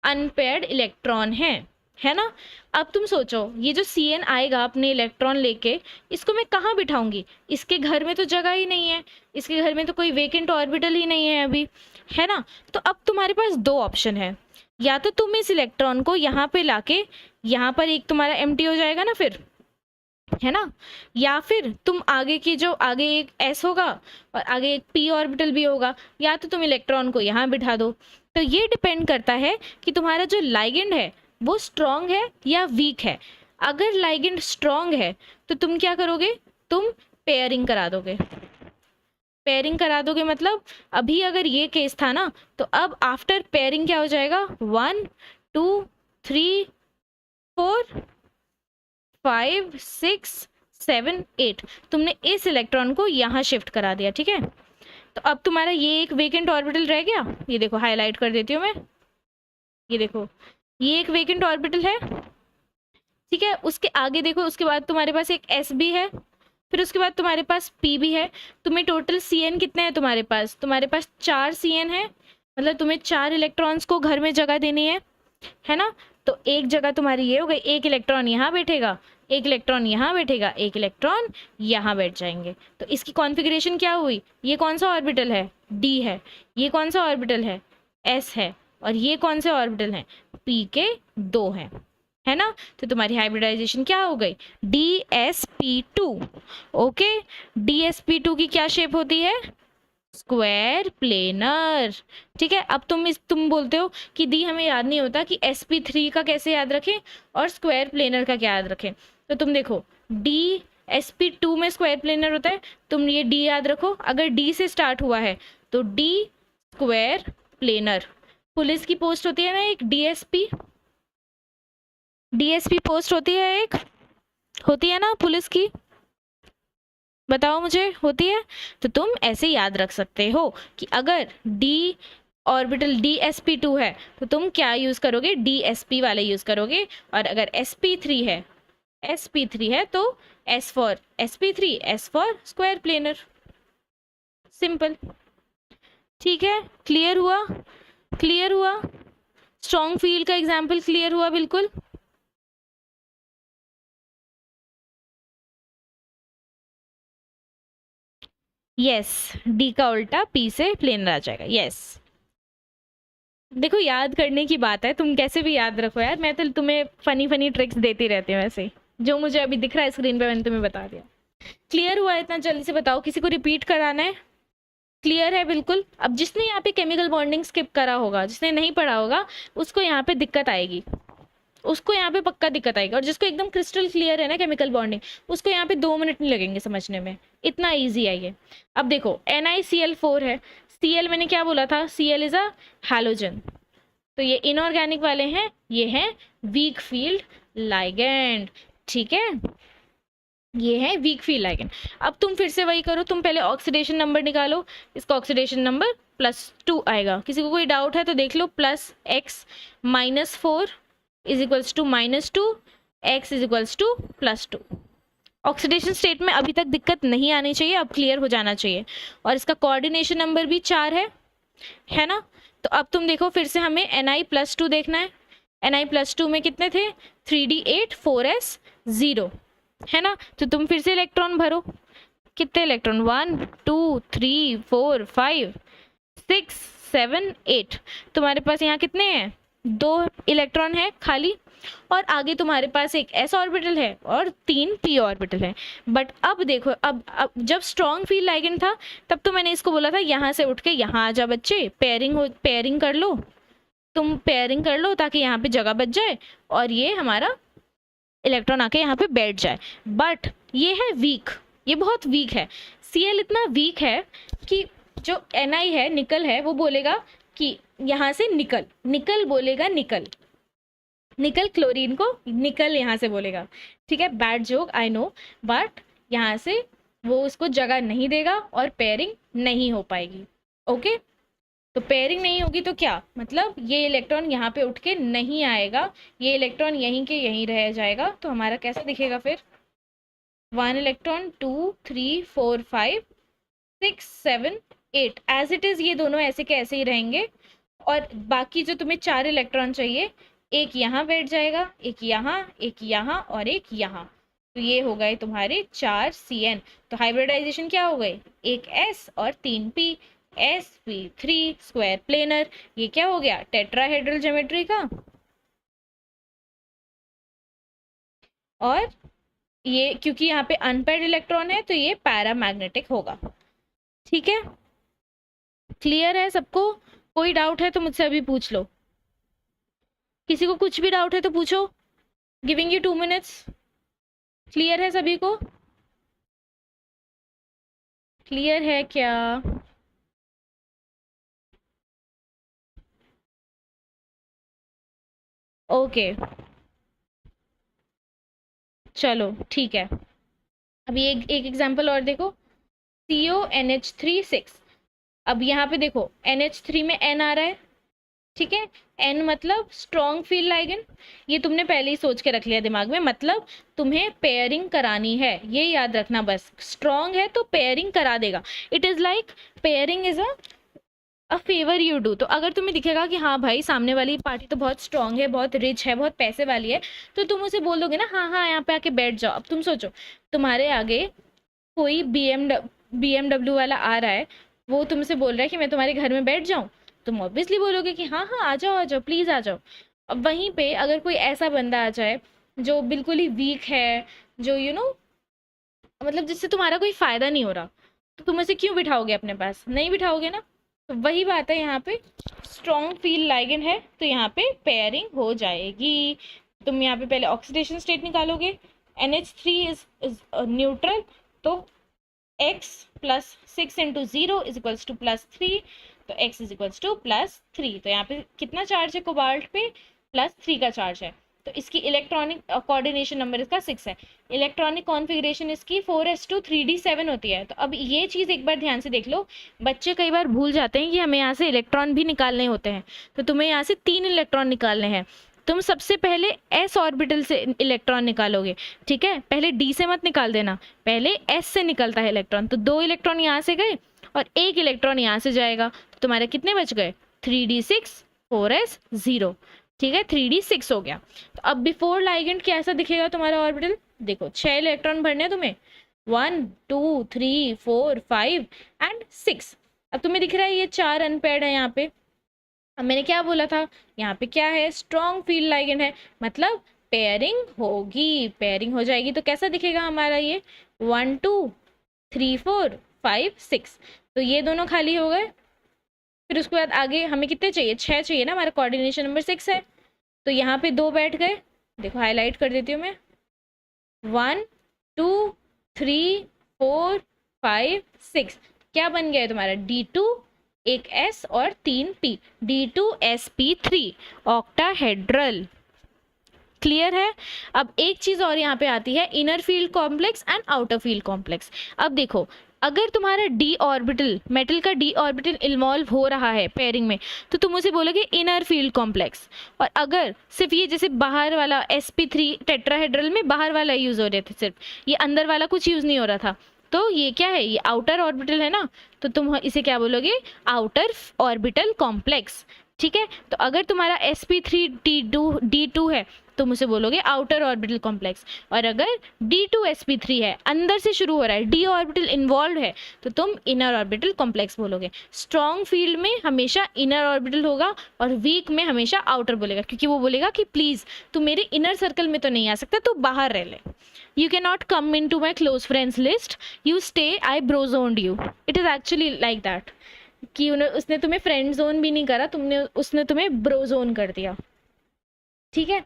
अनपेयर्ड इलेक्ट्रॉन है ना? अब तुम सोचो, ये जो Cn आएगा अपने इलेक्ट्रॉन लेके, इसको मैं कहाँ बिठाऊंगी? इसके घर में तो जगह ही नहीं है, इसके घर में तो कोई वेकेंट ऑर्बिटल ही नहीं है अभी, है ना? तो अब तुम्हारे पास दो ऑप्शन है, या तो तुम इस इलेक्ट्रॉन को यहाँ पे लाके, यहाँ पर एक तुम्हारा एम्प्टी हो जाएगा ना फिर, है ना? या फिर तुम आगे की जो आगे एक s होगा और आगे एक p ऑर्बिटल भी होगा, या तो तुम इलेक्ट्रॉन को यहाँ बिठा दो। तो ये डिपेंड करता है कि तुम्हारा जो लाइगेंड है वो स्ट्रॉन्ग है या वीक है। अगर लाइगेंड स्ट्रॉन्ग है तो तुम क्या करोगे, तुम पेयरिंग करा दोगे। पेयरिंग करा दोगे मतलब, अभी अगर ये केस था ना, तो अब आफ्टर पेयरिंग क्या हो जाएगा, 1 2 3 4 5 6 7 8, तुमने इस इलेक्ट्रॉन को यहाँ शिफ्ट करा दिया, ठीक है? तो अब तुम्हारा ये एक वेकेंट ऑर्बिटल रह गया, ये देखो हाईलाइट कर देती हूँ मैं, ये देखो ये एक वेकेंट ऑर्बिटल है, ठीक है? उसके आगे देखो, उसके बाद तुम्हारे पास एक s भी है, फिर उसके बाद तुम्हारे पास p भी है। तुम्हें टोटल Cn कितने हैं तुम्हारे पास 4 Cn है, मतलब तुम्हें 4 इलेक्ट्रॉन्स को घर में जगह देनी है ना? तो एक जगह तुम्हारी ये हो गई, एक इलेक्ट्रॉन यहाँ बैठेगा, एक इलेक्ट्रॉन यहाँ बैठेगा, एक इलेक्ट्रॉन यहाँ बैठ जाएंगे। तो इसकी कॉन्फ़िगरेशन क्या हुई, ये कौन सा ऑर्बिटल है, d है, ये कौन सा ऑर्बिटल है, s है, और ये कौन से ऑर्बिटल हैं, p के 2 हैं, है ना? तो तुम्हारी हाइब्रिडाइजेशन क्या हो गई, dsp2। ओके, dsp2 की क्या शेप होती है, स्क्वायर प्लेनर, ठीक है? अब तुम बोलते हो कि दी हमें याद नहीं होता कि sp3 का कैसे याद रखें और स्क्वायर प्लेनर का क्या याद रखें। तो तुम देखो, डी sp2 में स्क्वायर प्लेनर होता है, तुम ये d याद रखो, अगर d से स्टार्ट हुआ है तो d स्क्वायर प्लेनर। पुलिस की पोस्ट होती है ना एक डीएसपी पोस्ट होती है, एक होती है ना पुलिस की, बताओ मुझे, होती है? तो तुम ऐसे याद रख सकते हो कि अगर d ऑर्बिटल dsp2 है तो तुम क्या यूज करोगे, dsp वाले यूज करोगे, और अगर sp3 है तो s for sp3, s for square planar, simple, ठीक है? क्लियर हुआ? क्लियर हुआ? स्ट्रॉन्ग फील्ड का एग्जाम्पल क्लियर हुआ बिल्कुल? यस, डी का उल्टा पी से प्लेनर आ जाएगा, यस। देखो याद करने की बात है, तुम कैसे भी याद रखो यार, मैं तो तुम्हें फनी ट्रिक्स देती रहती हूँ ऐसे, जो मुझे अभी दिख रहा है स्क्रीन पे मैंने तुम्हें बता दिया। क्लियर हुआ इतना जल्दी से बताओ, किसी को रिपीट कराना है? क्लियर है बिल्कुल? अब जिसने यहाँ पे केमिकल बॉन्डिंग स्किप करा होगा, जिसने नहीं पढ़ा होगा, उसको यहाँ पे दिक्कत आएगी, उसको यहाँ पे पक्का दिक्कत आएगी, और जिसको एकदम क्रिस्टल क्लियर है ना केमिकल बॉन्डिंग, उसको यहाँ पे 2 मिनट नहीं लगेंगे समझने में, इतना ईजी है ये। अब देखो NiCl4 है, Cl मैंने क्या बोला था, Cl इज अ हैलोजन, तो ये इनऑर्गेनिक वाले हैं, ये हैं वीक फील्ड लाइगेंड, ठीक है? ये है वीक फील्ड लाइगेंड। अब तुम फिर से वही करो, तुम पहले ऑक्सीडेशन नंबर निकालो, इसका ऑक्सीडेशन नंबर +2 आएगा। किसी को कोई डाउट है तो देख लो, +x -4 is equals to -2, x is equals to +2। Oxidation state में अभी तक दिक्कत नहीं आनी चाहिए, अब क्लियर हो जाना चाहिए। और इसका कोऑर्डिनेशन नंबर भी 4 है ना? तो अब तुम देखो, फिर से हमें Ni+2 देखना है। Ni+2 में कितने थे, 3d8 4s0, है ना? तो तुम फिर से इलेक्ट्रॉन भरो, कितने इलेक्ट्रॉन, 1 2 3 4 5, 6 7 8, तुम्हारे पास यहाँ कितने हैं, 2 इलेक्ट्रॉन है खाली, और आगे तुम्हारे पास एक s ऑर्बिटल है और 3 p ऑर्बिटल है। बट अब देखो, अब जब स्ट्रॉन्ग फील्ड लाइगेंड था तब तो मैंने इसको बोला था यहाँ से उठ के यहाँ आ जा बच्चे, पेयरिंग कर लो, तुम पेयरिंग कर लो ताकि यहाँ पे जगह बच जाए और ये हमारा इलेक्ट्रॉन आके यहाँ पे बैठ जाए। बट ये है वीक, ये बहुत वीक है। Cl इतना वीक है कि जो Ni है, निकल है, वो बोलेगा कि यहाँ से निकल, निकल बोलेगा, निकल, निकल क्लोरीन को निकल यहाँ से बोलेगा। ठीक है, bad joke I know, but यहाँ से वो उसको जगह नहीं देगा और पेयरिंग नहीं हो पाएगी। ओके, तो पेयरिंग नहीं होगी तो क्या मतलब, ये इलेक्ट्रॉन यहाँ पे उठ के नहीं आएगा, ये इलेक्ट्रॉन यहीं के यहीं रह जाएगा। तो हमारा कैसा दिखेगा फिर, 1 इलेक्ट्रॉन 2 3 4 5 6 7 8 एज इट इज, ये दोनों ऐसे के ऐसे ही रहेंगे। और बाकी जो तुम्हें 4 इलेक्ट्रॉन चाहिए, एक यहाँ बैठ जाएगा, एक यहाँ और एक यहाँ। तो ये हो गए तुम्हारे 4 Cn। तो हाइब्रिडाइजेशन क्या हो गए, एक S और 3 P, sp3 स्क्वायर प्लेनर। ये क्या हो गया, टेट्राहेड्रल ज्योमेट्री का। और ये क्योंकि यहाँ पे अनपेयर्ड इलेक्ट्रॉन है तो ये पैरामैग्नेटिक होगा। ठीक है, क्लियर है सबको? कोई डाउट है तो मुझसे अभी पूछ लो, किसी को कुछ भी डाउट है तो पूछो, गिविंग यू 2 मिनट्स। क्लियर है सभी को? क्लियर है क्या? ओके चलो ठीक है। अभी एक एग्जांपल और देखो, CONH3 6। अब यहाँ पे देखो NH3 में N आ रहा है, ठीक है, N मतलब स्ट्रॉन्ग फील्ड लाइगेंड। ये तुमने पहले ही सोच के रख लिया दिमाग में, मतलब तुम्हें पेयरिंग करानी है, ये याद रखना बस। स्ट्रॉन्ग है तो पेयरिंग करा देगा। It is like pairing is a favour you do. तो अगर तुम्हें दिखेगा कि हाँ भाई सामने वाली पार्टी तो बहुत स्ट्रांग है, बहुत रिच है, बहुत पैसे वाली है, तो तुम उसे बोल दोगे ना, हाँ हाँ यहाँ पे आके बैठ जाओ। अब तुम सोचो तुम्हारे आगे कोई BMW वाला आ रहा है, वो तुमसे बोल रहा है कि मैं तुम्हारे घर में बैठ जाऊं, तुम ऑब्वियसली बोलोगे कि हाँ हाँ आ जाओ प्लीज आ जाओ। अब वहीं पे अगर कोई ऐसा बंदा आ जाए जो बिल्कुल ही वीक है, जो मतलब जिससे तुम्हारा कोई फायदा नहीं हो रहा, तो तुम उसे क्यों बिठाओगे अपने पास, नहीं बिठाओगे ना। तो वही बात है, यहाँ पे स्ट्रॉन्ग फील्ड लाइगेंड है तो यहाँ पे पेयरिंग हो जाएगी। तुम यहाँ पे पहले ऑक्सीडेशन स्टेट निकालोगे, NH3 इज न्यूट्रल, तो x plus 6 into 0 is equals to +3, तो x इज इक्वल्स टू +3। तो यहाँ पे कितना चार्ज है कोबाल्ट पे, +3 का चार्ज है। तो इसकी इलेक्ट्रॉनिक कोऑर्डिनेशन नंबर इसका 6 है। इलेक्ट्रॉनिक कॉन्फ़िगरेशन इसकी 4s2 3d7 होती है। तो अब ये चीज़ एक बार ध्यान से देख लो, बच्चे कई बार भूल जाते हैं कि हमें यहाँ से इलेक्ट्रॉन भी निकालने होते हैं। तो तुम्हें यहाँ से 3 इलेक्ट्रॉन निकालने हैं। तुम सबसे पहले s ऑर्बिटल से इलेक्ट्रॉन निकालोगे, ठीक है, पहले d से मत निकाल देना, पहले s से निकलता है इलेक्ट्रॉन। तो 2 इलेक्ट्रॉन यहाँ से गए और 1 इलेक्ट्रॉन यहाँ से जाएगा, तो तुम्हारे कितने बच गए, 3d6 4s 0, ठीक है, 3d6 हो गया। तो अब बिफोर लाइगेंड कैसा दिखेगा तुम्हारा ऑर्बिटल, देखो 6 इलेक्ट्रॉन भरने हैं तुम्हें, 1 2 3 4 5 एंड 6। अब तुम्हें दिख रहा है ये 4 अनपेयर्ड है यहाँ पे। अब मैंने क्या बोला था, यहाँ पे क्या है, स्ट्रॉन्ग फील्ड लाइगेंड है, मतलब पेयरिंग होगी, पेयरिंग हो जाएगी। तो कैसा दिखेगा हमारा ये, 1 2 3 4 5 6, तो ये दोनों खाली हो गए। फिर उसके बाद आगे हमें कितने चाहिए, 6 चाहिए ना, हमारा कोऑर्डिनेशन नंबर 6 है। तो यहाँ पे 2 बैठ गए, देखो हाईलाइट कर देती हूँ मैं, 1 2 3 4 5 6, क्या बन गया है तुम्हारा, D2 एक S और 3 P, D2sp3 ऑक्टाहेड्रल। क्लियर है? अब एक चीज और यहाँ पे आती है, inner field complex and outer field complex. अब देखो अगर तुम्हारा d ऑर्बिटल, मेटल का d ऑर्बिटल इन्वॉल्व हो रहा है पेयरिंग में, तो तुम उसे बोलोगे इनर फील्ड कॉम्प्लेक्स। और अगर सिर्फ ये जैसे बाहर वाला sp3 टेट्राहेड्रल में बाहर वाला यूज हो रहे थे, सिर्फ ये अंदर वाला कुछ यूज नहीं हो रहा था, तो ये क्या है, ये आउटर ऑर्बिटल है ना, तो तुम इसे क्या बोलोगे, आउटर ऑर्बिटल कॉम्प्लेक्स। ठीक है, तो अगर तुम्हारा sp3d2 है तुम उसे बोलोगे आउटर ऑर्बिटल कॉम्प्लेक्स, और अगर d2sp3 है, अंदर से शुरू हो रहा है, d ऑर्बिटल इन्वॉल्व है, तो तुम इनर ऑर्बिटल कॉम्प्लेक्स बोलोगे। स्ट्रॉन्ग फील्ड में हमेशा इनर ऑर्बिटल होगा और वीक में हमेशा आउटर बोलेगा, क्योंकि वो बोलेगा कि प्लीज तू मेरे इनर सर्कल में तो नहीं आ सकता, तू बाहर रह ले। You can not come in to my close friends list, you stay, I brozoned you. It is actually like that कि उसने तुम्हें फ्रेंड जोन भी नहीं करा, उसने तुम्हें ब्रो जोन कर दिया। ठीक है,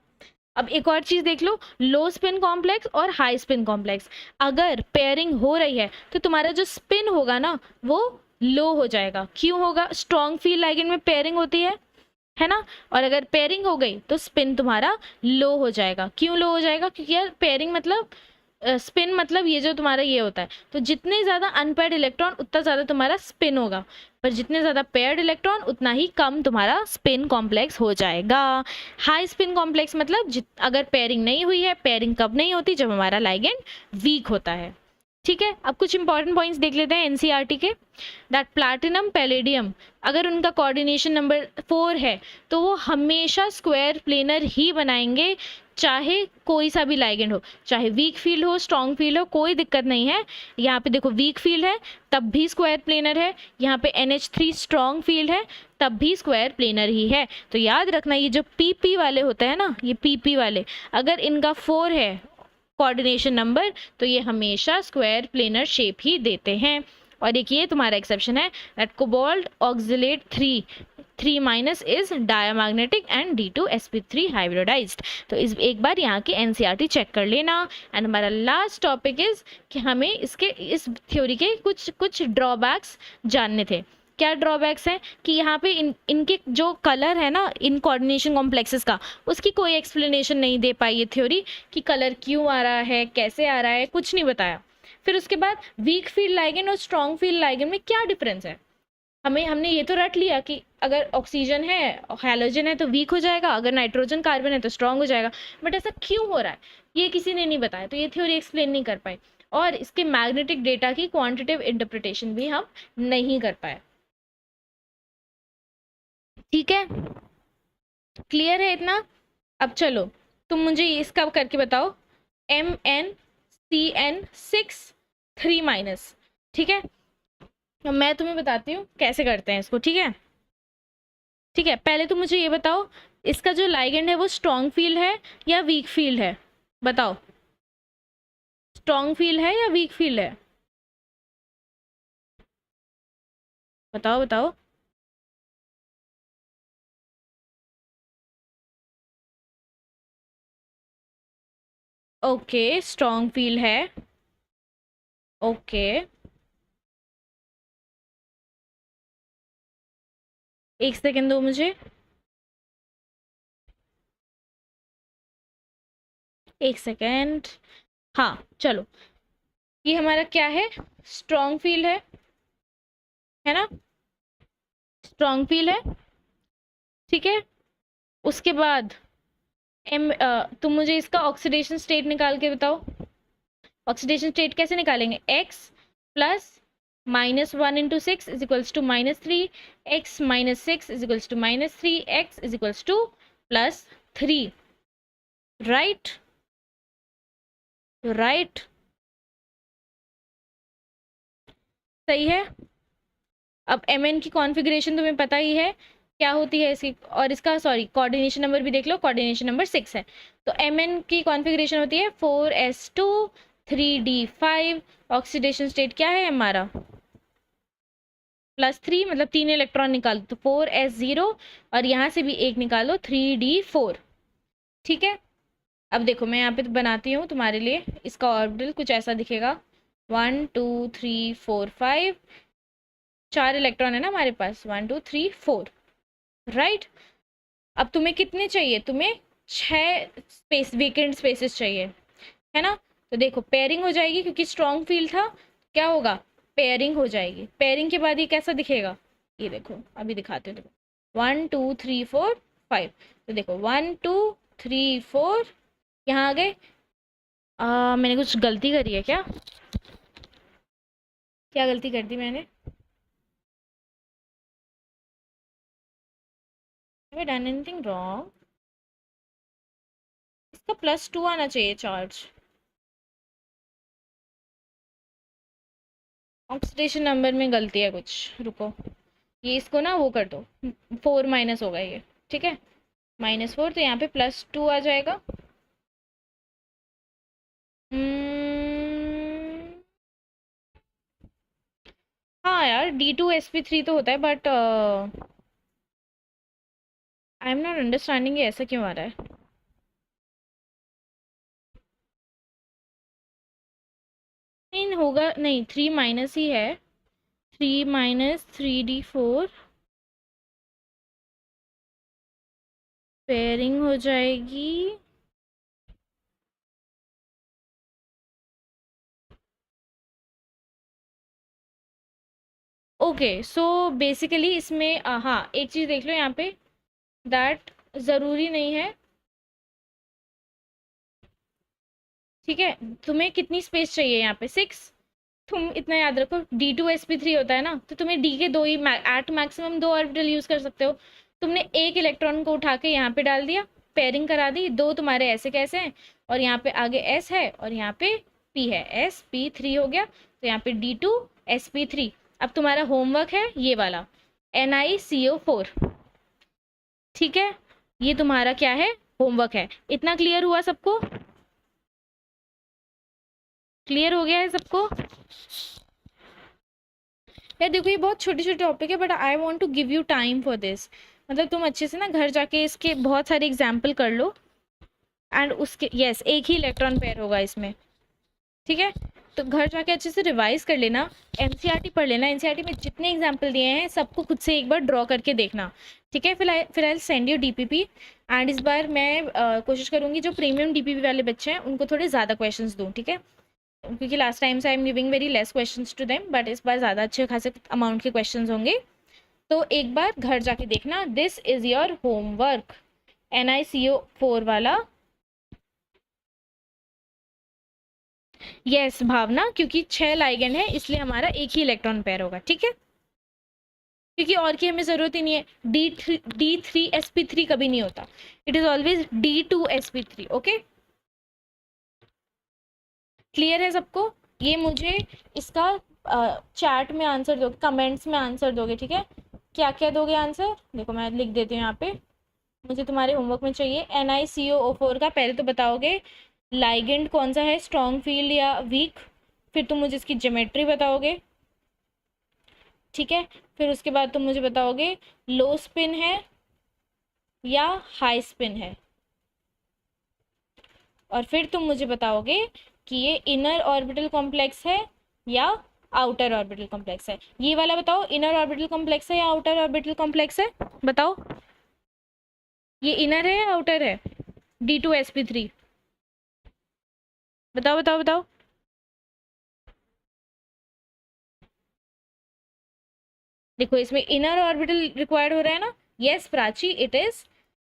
अब एक और चीज देख लो, लो स्पिन कॉम्प्लेक्स और हाई स्पिन कॉम्प्लेक्स। अगर पेयरिंग हो रही है तो तुम्हारा जो स्पिन होगा ना वो लो हो जाएगा। क्यों होगा? स्ट्रॉन्ग फील्ड लाइगेंड में पेयरिंग होती है ना, और अगर पेयरिंग हो गई तो स्पिन तुम्हारा लो हो जाएगा। क्यों लो हो जाएगा? क्योंकि यार पेयरिंग मतलब स्पिन मतलब ये जो तुम्हारा ये होता है, तो जितने ज़्यादा अनपेयर्ड इलेक्ट्रॉन उतना ज़्यादा तुम्हारा स्पिन होगा, पर जितने ज़्यादा पेयर्ड इलेक्ट्रॉन उतना ही कम तुम्हारा स्पिन कॉम्प्लेक्स हो जाएगा। हाई स्पिन कॉम्प्लेक्स मतलब अगर पेयरिंग नहीं हुई है, पेयरिंग कब नहीं होती? जब हमारा लाइगेंड वीक होता है। ठीक है, अब कुछ इंपॉर्टेंट पॉइंट्स देख लेते हैं एनसीईआरटी के। दैट प्लैटिनम पैलेडियम अगर उनका कोऑर्डिनेशन नंबर 4 है तो वो हमेशा स्क्वायर प्लेनर ही बनाएंगे, चाहे कोई सा भी लाइगेंड हो, चाहे वीक फील्ड हो स्ट्रॉन्ग फील्ड हो, कोई दिक्कत नहीं है। यहाँ पे देखो वीक फील्ड है तब भी स्क्वायर प्लेनर है, यहाँ पे NH3 स्ट्रॉन्ग फील्ड है तब भी स्क्वायर प्लेनर ही है। तो याद रखना ये जो PP वाले होते हैं ना, ये PP वाले अगर इनका 4 है कोऑर्डिनेशन नंबर तो ये हमेशा स्क्वायर प्लेनर शेप ही देते हैं। और एक ये तुम्हारा एक्सेप्शन है that cobalt oxalate 3 minus is diamagnetic and D2sp3 hybridised. तो इस एक बार यहाँ की एनसीईआरटी चेक कर लेना। एंड हमारा लास्ट टॉपिक इज कि हमें इस थ्योरी के कुछ ड्रॉबैक्स जानने थे। क्या ड्रॉबैक्स हैं कि यहाँ पे इनके जो कलर है ना इन कोऑर्डिनेशन कॉम्प्लेक्सेस का, उसकी कोई एक्सप्लेनेशन नहीं दे पाई ये थ्योरी कि कलर क्यों आ रहा है, कैसे आ रहा है, कुछ नहीं बताया। फिर उसके बाद वीक फील्ड लाइगेंड और स्ट्रॉन्ग फील्ड लाइगेंड में क्या डिफरेंस है? हमने ये तो रट लिया कि अगर ऑक्सीजन है हैलोजन है तो वीक हो जाएगा, अगर नाइट्रोजन कार्बन है तो स्ट्रॉन्ग हो जाएगा, बट ऐसा क्यों हो रहा है ये किसी ने नहीं बताया, तो ये थ्योरी एक्सप्लेन नहीं कर पाई। और इसके मैग्नेटिक डेटा की क्वांटिटेटिव इंटरप्रिटेशन भी हम नहीं कर पाए। ठीक है, क्लियर है इतना? अब चलो तुम मुझे इसका करके बताओ, MnCN6 3 माइनस। ठीक है, तो मैं तुम्हें बताती हूँ कैसे करते हैं इसको। ठीक है, ठीक है, पहले तुम मुझे ये बताओ इसका जो लाइगेंड है वो स्ट्रॉन्ग फील्ड है या वीक फील्ड है? बताओ, स्ट्रॉन्ग फील्ड है या वीक फील्ड है? बताओ बताओ। ओके, स्ट्रॉन्ग फील्ड है। ओके, एक सेकेंड दो मुझे, एक सेकेंड। हाँ चलो, ये हमारा क्या है? स्ट्रॉन्ग फील्ड है ना, स्ट्रॉन्ग फील्ड है। ठीक है, उसके बाद तुम मुझे इसका ऑक्सीडेशन स्टेट निकाल के बताओ। ऑक्सीडेशन स्टेट कैसे निकालेंगे? x plus -1 into 6 is equals to -3, x minus 6 is equals to -3, x is equals to +3। Right right, सही है। अब Mn की कॉन्फ़िगरेशन तुम्हें पता ही है क्या होती है इसकी, और इसका सॉरी कोऑर्डिनेशन नंबर भी देख लो, कोऑर्डिनेशन नंबर 6 है। तो Mn की कॉन्फ़िगरेशन होती है 4s2 3d5। ऑक्सीडेशन स्टेट क्या है हमारा? +3, मतलब 3 इलेक्ट्रॉन निकालो तो 4s0, और यहाँ से भी एक निकालो 3d4। ठीक है, अब देखो मैं यहाँ पे तो बनाती हूँ तुम्हारे लिए, इसका ऑर्बिटल कुछ ऐसा दिखेगा। 1 2 3 4 5, 4 इलेक्ट्रॉन है ना हमारे पास, 1 2 3 4। राइट, अब तुम्हें कितने चाहिए? तुम्हें 6 स्पेस वेकेंट स्पेसेस चाहिए, है ना। तो देखो पेयरिंग हो जाएगी, क्योंकि स्ट्रॉन्ग फील्ड था, क्या होगा? पेयरिंग हो जाएगी। पेयरिंग के बाद ये कैसा दिखेगा? ये देखो अभी दिखाते हो, देखो 1 2 3 4 5। तो देखो 1 2 3 4 यहाँ आ गए। मैंने कुछ गलती करी है क्या? क्या गलती कर दी मैंने? Have I done anything wrong? इसका +2 आना चाहिए चार्ज। ऑक्सीडेशन नंबर में गलती है कुछ, रुको, ये इसको ना वो कर दो, 4 माइनस होगा ये, ठीक है, -4, तो यहाँ पे +2 आ जाएगा। हाँ यार, D2sp3 तो होता है, but I am not understanding ये ऐसा क्यों आ रहा है। नहीं होगा, नहीं, 3 माइनस ही है, 3 माइनस 3d4 पेयरिंग हो जाएगी। ओके, सो बेसिकली इसमें हाँ, एक चीज़ देख लो यहाँ पे, दैट ज़रूरी नहीं है, ठीक है। तुम्हें कितनी स्पेस चाहिए यहाँ पे, 6। तुम इतना याद रखो, D2sp3 होता है ना, तो तुम्हें D के 2 ही एट मैक्सिमम 2 ऑर्बिटल यूज़ कर सकते हो। तुमने एक इलेक्ट्रॉन को उठा के यहाँ पे डाल दिया, पेयरिंग करा दी, 2 तुम्हारे ऐसे कैसे हैं, और यहाँ पे आगे S है और यहाँ पे P है, sp3 हो गया, तो यहाँ पे D2sp3। अब तुम्हारा होमवर्क है ये वाला, NiCO4, ठीक है, ये तुम्हारा क्या है, होमवर्क है। इतना क्लियर हुआ सबको? क्लियर हो गया है सबको? यार देखो, ये बहुत छोटे छोटे टॉपिक है, but I want to give you time for this. मतलब तुम अच्छे से ना घर जाके इसके बहुत सारे एग्जाम्पल कर लो, एंड उसके यस, एक ही इलेक्ट्रॉन पेयर होगा इसमें, ठीक है। तो घर जाके अच्छे से रिवाइज कर लेना, एनसीईआरटी पढ़ लेना, एनसीईआरटी में जितने एग्जाम्पल दिए हैं सबको खुद से एक बार ड्रॉ करके देखना, ठीक है। फिर I send you DPP, and इस बार मैं कोशिश करूँगी जो प्रीमियम डीपीपी वाले बच्चे हैं उनको थोड़े ज़्यादा क्वेश्चंस दूँ, ठीक है, क्योंकि लास्ट टाइम से I am giving very less questions to them, but इस बार ज़्यादा अच्छे खासे अमाउंट के क्वेश्चंस होंगे। तो एक बार घर जाके देखना, this is your homework, NiCO4 वाला। यस भावना, क्योंकि 6 लाइगेंड है इसलिए हमारा एक ही इलेक्ट्रॉन पेयर होगा, ठीक है, क्योंकि और की हमें ज़रूरत ही नहीं है। D3sp3 कभी नहीं होता, it is always D2sp3, okay. Clear है सबको? ये मुझे इसका चैट में आंसर दोगे, कमेंट्स में आंसर दोगे, ठीक है। क्या क्या दोगे आंसर, देखो मैं लिख देती हूँ यहाँ पे, मुझे तुम्हारे होमवर्क में चाहिए NiCO4 का पहले तो बताओगे लाइगेंड कौन सा है, स्ट्रॉन्ग फील्ड या वीक, फिर तुम मुझे इसकी ज्योमेट्री बताओगे, ठीक है। फिर उसके बाद तुम मुझे बताओगे लो स्पिन है या हाई स्पिन है, और फिर तुम मुझे बताओगे कि ये इनर ऑर्बिटल कॉम्प्लेक्स है या आउटर ऑर्बिटल कॉम्प्लेक्स है। ये वाला बताओ, इनर ऑर्बिटल कॉम्प्लेक्स है या आउटर ऑर्बिटल कॉम्प्लेक्स है, बताओ। ये इनर है या आउटर है, D2sp3, बताओ बताओ बताओ। देखो इसमें इनर ऑर्बिटल रिक्वायर्ड हो रहा है ना, yes Prachi, it is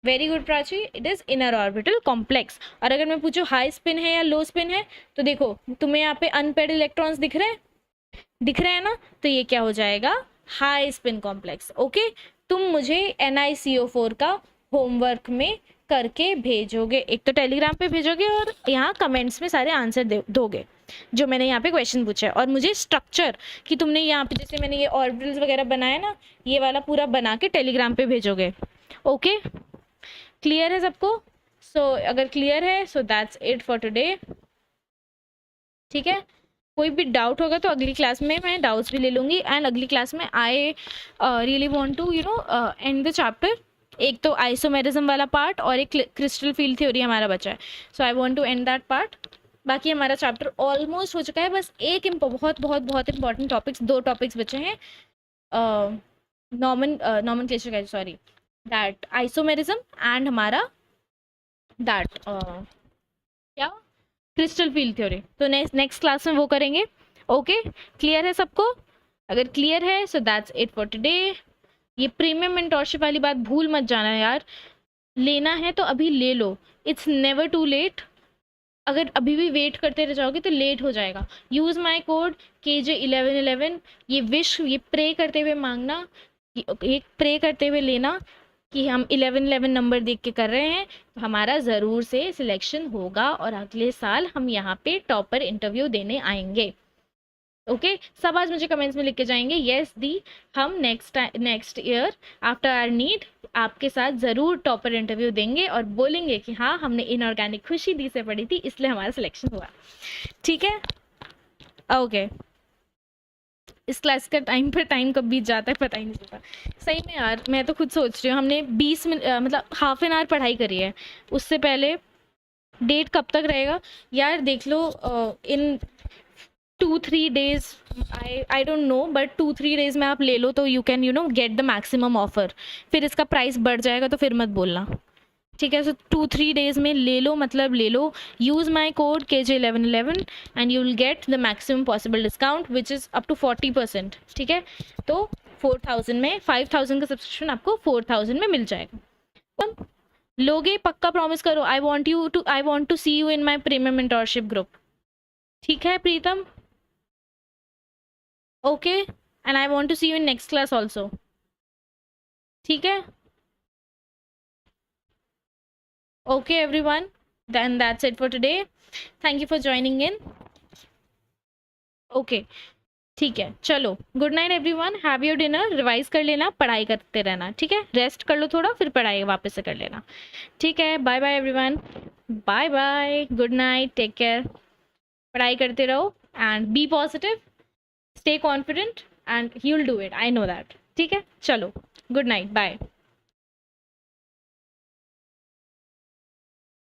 very good Prachi, it is inner orbital complex. और अगर मैं पूछूं हाई स्पिन है या लो स्पिन है, तो देखो तुम्हें यहाँ पे अनपेयर्ड इलेक्ट्रॉन्स दिख रहे हैं, दिख रहे हैं ना, तो ये क्या हो जाएगा, हाई स्पिन कॉम्प्लेक्स, ओके। तुम मुझे NiCO4 का होमवर्क में करके भेजोगे, एक तो टेलीग्राम पे भेजोगे और यहाँ कमेंट्स में सारे आंसर दोगे जो मैंने यहाँ पे क्वेश्चन पूछा है, और मुझे स्ट्रक्चर कि तुमने यहाँ पे जैसे मैंने ये ऑर्बिटल्स वगैरह बनाया ना, ये वाला पूरा बना के टेलीग्राम पे भेजोगे, ओके। क्लियर है सबको? सो अगर क्लियर है, so that's it for today, ठीक है। कोई भी डाउट होगा तो अगली क्लास में मैं डाउट्स भी ले लूँगी, एंड अगली क्लास में I really want to end the chapter. एक तो आइसोमेरिज्म वाला पार्ट और एक क्रिस्टल फील्ड थ्योरी हमारा बचा है, so I want to end that part. बाकी हमारा चैप्टर ऑलमोस्ट हो चुका है, बस एक बहुत बहुत बहुत इंपॉर्टेंट टॉपिक्स, 2 टॉपिक्स बचे हैं, नॉमेनक्लेचर का, सॉरी, दैट आइसोमेरिज्म एंड हमारा दैट क्या, क्रिस्टल फील्ड थ्योरी। तो नेक्स्ट क्लास में वो करेंगे, ओके। क्लियर है सबको? अगर क्लियर है, so that's it for today. ये प्रीमियम मेंटोरशिप वाली बात भूल मत जाना यार, लेना है तो अभी ले लो, इट्स नेवर टू लेट। अगर अभी भी वेट करते रह जाओगे तो लेट हो जाएगा। यूज़ माई कोड KJ1111, ये विश, ये प्रे करते हुए मांगना, ये प्रे करते हुए लेना, कि हम 11 नंबर देख के कर रहे हैं, तो हमारा ज़रूर से सिलेक्शन होगा और अगले साल हम यहाँ पे टॉपर इंटरव्यू देने आएंगे। ओके सब आज मुझे कमेंट्स में लिख के जाएंगे यस दी, हम next year after our NEET आपके साथ ज़रूर टॉपर इंटरव्यू देंगे और बोलेंगे कि हाँ हमने इनऑर्गेनिक खुशी दी से पढ़ी थी इसलिए हमारा सिलेक्शन हुआ। ठीक है ओके। इस क्लास का टाइम कब बीत जाता है पता ही नहीं चलता सही में यार। मैं तो खुद सोच रही हूँ हमने 20 मिनट मतलब हाफ एन आवर पढ़ाई करी है, उससे पहले डेट कब तक रहेगा यार देख लो। इन 2-3 days I don't know but 2-3 days में आप ले लो तो you can get the maximum offer. फिर इसका प्राइस बढ़ जाएगा तो फिर मत बोलना, ठीक है। सो 2-3 days में ले लो, मतलब ले लो। Use my code KJ1111 and you will get the maximum possible discount which is up to 40%, ठीक है। तो 4000 में 5000 का सब्सक्रिप्शन आपको 4000 में मिल जाएगा। लोगे पक्का प्रॉमिस करो। I want to see you in my premium mentorship group, ठीक है Pritam? Okay and I want to see you in next class also, ठीक है। Okay everyone, then that's it for today. Thank you for joining in. Okay ठीक है चलो, good night everyone, have your dinner, revise कर लेना, पढ़ाई करते रहना, ठीक है। रेस्ट कर लो थोड़ा फिर पढ़ाई वापस से कर लेना, ठीक है। Bye bye everyone, bye bye, good night, take care, पढ़ाई करते रहो and be positive, stay confident and you will do it, I know that, ठीक है। चलो गुड नाइट, बाय।